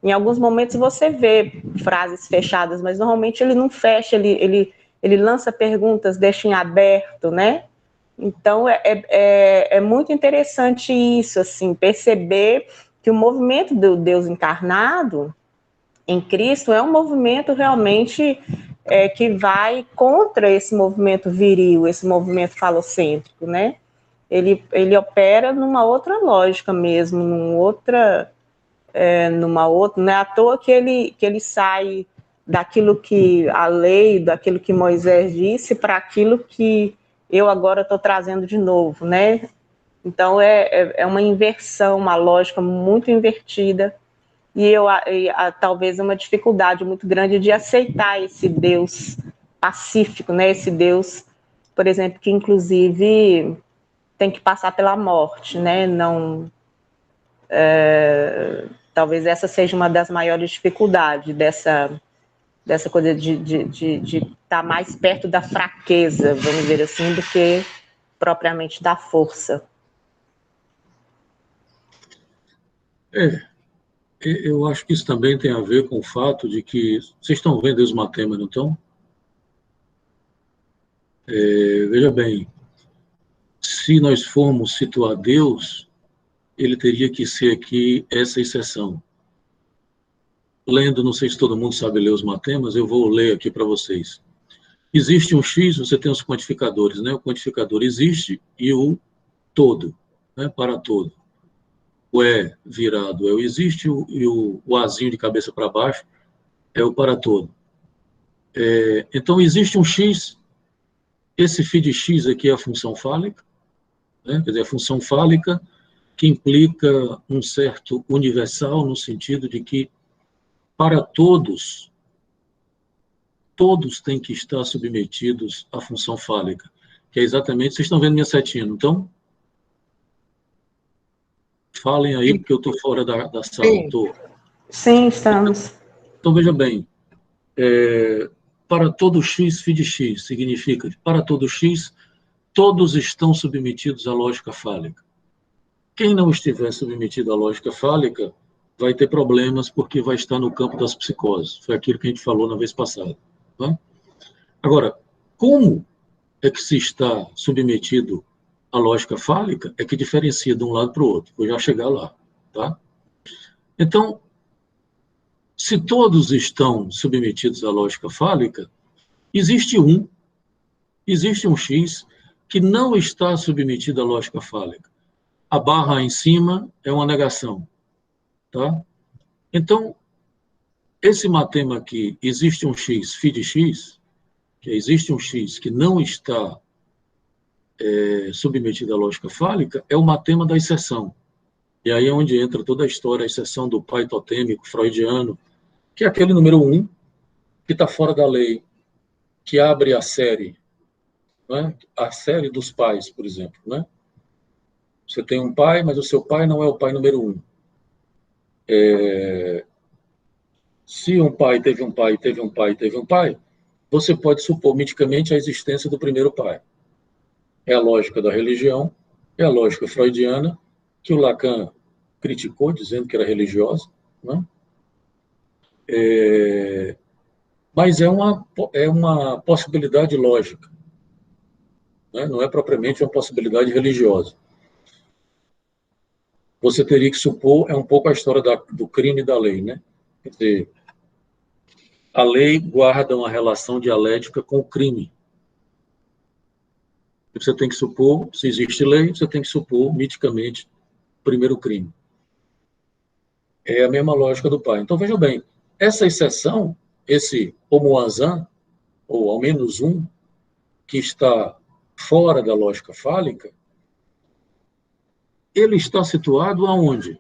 Em alguns momentos você vê frases fechadas, mas normalmente ele não fecha, ele lança perguntas, deixa em aberto, né? Então é muito interessante isso, assim, perceber que o movimento do Deus encarnado em Cristo é um movimento realmente que vai contra esse movimento viril, esse movimento falocêntrico, né? Ele opera numa outra lógica mesmo, numa outra, não é à toa que ele sai daquilo que a lei, daquilo que Moisés disse, para aquilo que eu agora estou trazendo de novo, né? Então é uma inversão, uma lógica muito invertida, e talvez uma dificuldade muito grande de aceitar esse Deus pacífico, né? Esse Deus, por exemplo, que inclusive tem que passar pela morte, né? Não, talvez essa seja uma das maiores dificuldades dessa coisa de estar mais perto da fraqueza, vamos dizer assim, do que propriamente da força. Eu acho que isso também tem a ver com o fato de que... Vocês estão vendo esse Matema, não estão? Veja bem, se nós formos situar Deus, ele teria que ser aqui essa exceção. lendo, não sei se todo mundo sabe ler os matemas, eu vou ler aqui para vocês. Existe um X, você tem os quantificadores, né? O quantificador existe e o todo, né? Para todo. O E virado é o existe e o Azinho de cabeça para baixo é o para todo. Então, existe um X, esse φ de X aqui é a função fálica, né? Quer dizer, a função fálica que implica um certo universal no sentido de que, para todos, todos têm que estar submetidos à função fálica, que é exatamente, vocês estão vendo minha setinha, não estão? Falem aí, porque eu estou fora da sala. Tô. Sim, estamos. Então, veja bem, para todo x, φ de x, significa que para todo x, todos estão submetidos à lógica fálica. Quem não estiver submetido à lógica fálica vai ter problemas porque vai estar no campo das psicoses. Foi aquilo que a gente falou na vez passada. Tá? Agora, como é que se está submetido à lógica fálica é que diferencia de um lado para o outro. Vou já chegar lá. Tá? Então, se todos estão submetidos à lógica fálica, existe um X que não está submetido à lógica fálica. A barra em cima é uma negação. Tá? Então, esse matema aqui, existe um X, φ de X, que existe um X que não está submetido à lógica fálica, é o matema da exceção. E aí é onde entra toda a história, a exceção do pai totêmico, freudiano, que é aquele número 1, que está fora da lei, que abre a série, né? A série dos pais, por exemplo. Né? Você tem um pai, mas o seu pai não é o pai número 1. Se um pai teve um pai, teve um pai, teve um pai, você pode supor miticamente a existência do primeiro pai. É a lógica da religião, é a lógica freudiana, que o Lacan criticou, dizendo que era religiosa, né? Mas é uma possibilidade lógica, né? Não é propriamente uma possibilidade religiosa. Você teria que supor, é um pouco a história do crime e da lei, né? Quer dizer, a lei guarda uma relação dialética com o crime. Você tem que supor, se existe lei, você tem que supor, miticamente, o primeiro crime. É a mesma lógica do pai. Então, veja bem, essa exceção, esse homoazan, ou ao menos um, que está fora da lógica fálica, ele está situado aonde?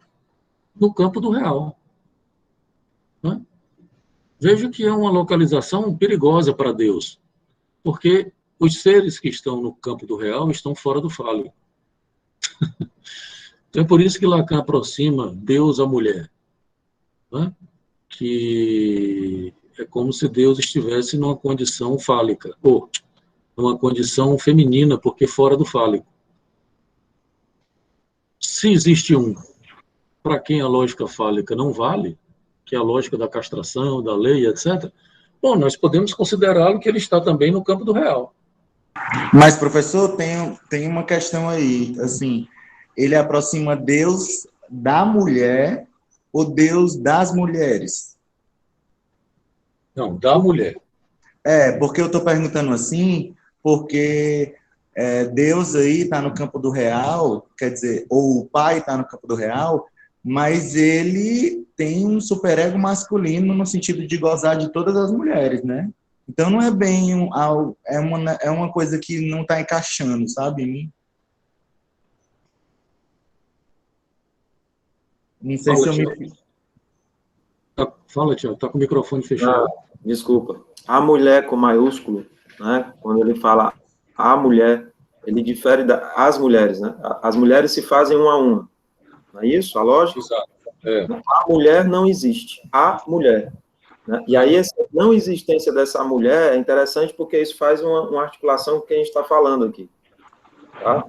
No campo do real. Né? Veja que é uma localização perigosa para Deus, porque os seres que estão no campo do real estão fora do fálico. Então é por isso que Lacan aproxima Deus à mulher, né? Que é como se Deus estivesse numa condição fálica, ou numa condição feminina, porque fora do fálico. Se existe um para quem a lógica fálica não vale, que é a lógica da castração, da lei, etc., bom, nós podemos considerá-lo que ele está também no campo do real. Mas, professor, tem uma questão aí, assim, ele aproxima Deus da mulher ou Deus das mulheres? Não, da mulher. Porque eu estou perguntando assim, porque Deus aí está no campo do real, quer dizer, ou o pai está no campo do real, mas ele tem um superego masculino no sentido de gozar de todas as mulheres, né? Então não é bem é uma coisa que não está encaixando, sabe? Não sei se eu me... Fala, Tiago, está com o microfone fechado. Desculpa. A mulher com maiúsculo, né? Quando ele fala a mulher, ele difere das mulheres, né? As mulheres se fazem uma a uma. Não é isso? A lógica? Exato. A mulher não existe. A mulher. Né? E aí, essa não existência dessa mulher é interessante porque isso faz uma articulação com o que a gente está falando aqui. Tá?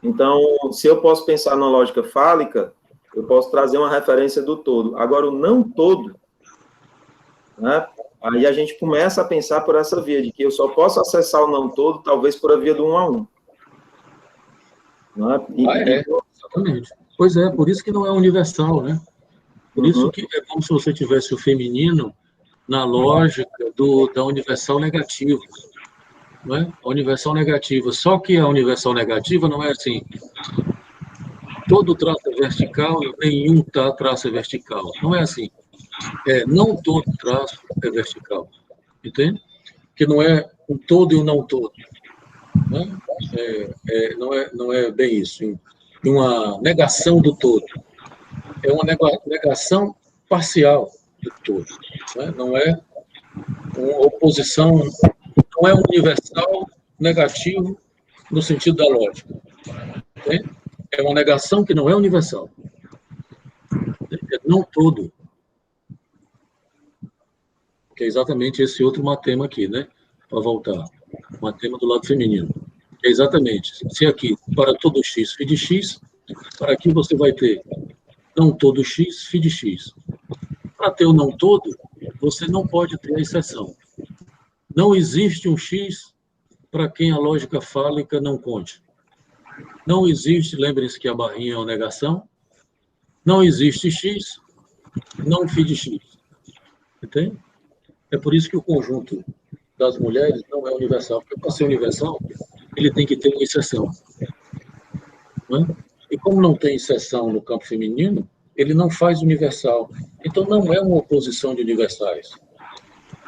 Então, se eu posso pensar na lógica fálica, eu posso trazer uma referência do todo. Agora, o não todo, né? Aí a gente começa a pensar por essa via, de que eu só posso acessar o não todo, talvez por a via do 1 a 1. Não é? Exatamente. Pois é, por isso que não é universal, né? Por isso que é como se você tivesse o feminino na lógica da universal negativa. Não é? A universal negativa. Só que a universal negativa não é assim. Todo traço é vertical e nenhum traço é vertical. Não é assim. Não todo traço é vertical. Entende? Que não é um todo e um não todo. Né? Não é bem isso. Uma negação do todo. É uma negação parcial do todo. Né? Não é uma oposição, não é um universal negativo no sentido da lógica. Entende? É uma negação que não é universal. É não todo. Que é exatamente esse outro matema aqui, né? Para voltar. O matema do lado feminino. É exatamente. Se aqui, para todo x, φ de x, para aqui você vai ter não todo x, φ de x. Para ter o não todo, você não pode ter a exceção. Não existe um x para quem a lógica fálica não conte. Não existe, lembrem-se que a barrinha é uma negação, não existe x, não φ de x. Entende? É por isso que o conjunto das mulheres não é universal, porque para ser universal, ele tem que ter uma exceção. Né? E como não tem exceção no campo feminino, ele não faz universal. Então, não é uma oposição de universais.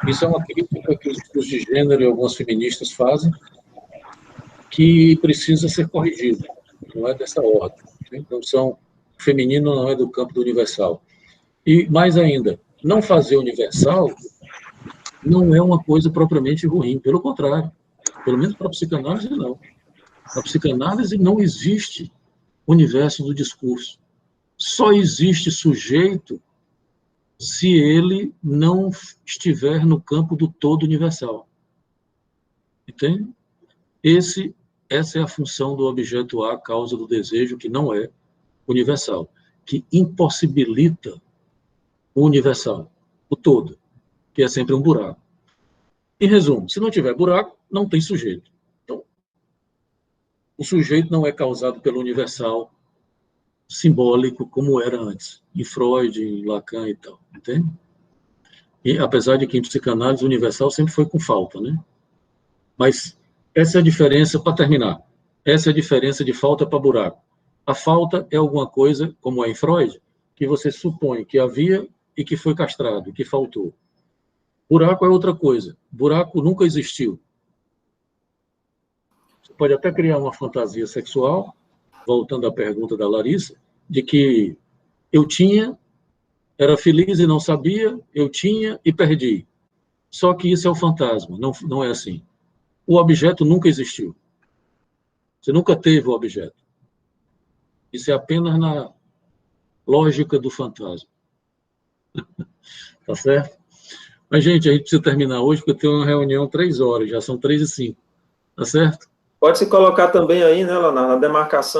Isso é uma crítica que os estudos de gênero e algumas feministas fazem, que precisa ser corrigido. Não é dessa ordem. Então, o feminino não é do campo do universal. E, mais ainda, não fazer universal não é uma coisa propriamente ruim. Pelo contrário. Pelo menos para a psicanálise, não. Na psicanálise não existe universo do discurso. Só existe sujeito se ele não estiver no campo do todo universal. Entende? Essa é a função do objeto A, causa do desejo, que não é universal, que impossibilita o universal, o todo, que é sempre um buraco. Em resumo, se não tiver buraco, não tem sujeito. Então, o sujeito não é causado pelo universal simbólico como era antes, em Freud, em Lacan e tal, entende? E apesar de que em psicanálise o universal sempre foi com falta, né? Mas essa é a diferença, para terminar, essa é a diferença de falta para buraco. A falta é alguma coisa, como é em Freud, que você supõe que havia e que foi castrado, que faltou. Buraco é outra coisa. Buraco nunca existiu. Você pode até criar uma fantasia sexual, voltando à pergunta da Larissa, de que eu tinha, era feliz e não sabia, eu tinha e perdi. Só que isso é o fantasma, não é assim. O objeto nunca existiu. Você nunca teve o objeto. Isso é apenas na lógica do fantasma. Tá certo? Mas, gente, a gente precisa terminar hoje, porque eu tenho uma reunião 3 horas, já são 3h05. Tá certo? Pode se colocar também aí, né, Leonardo, a demarcação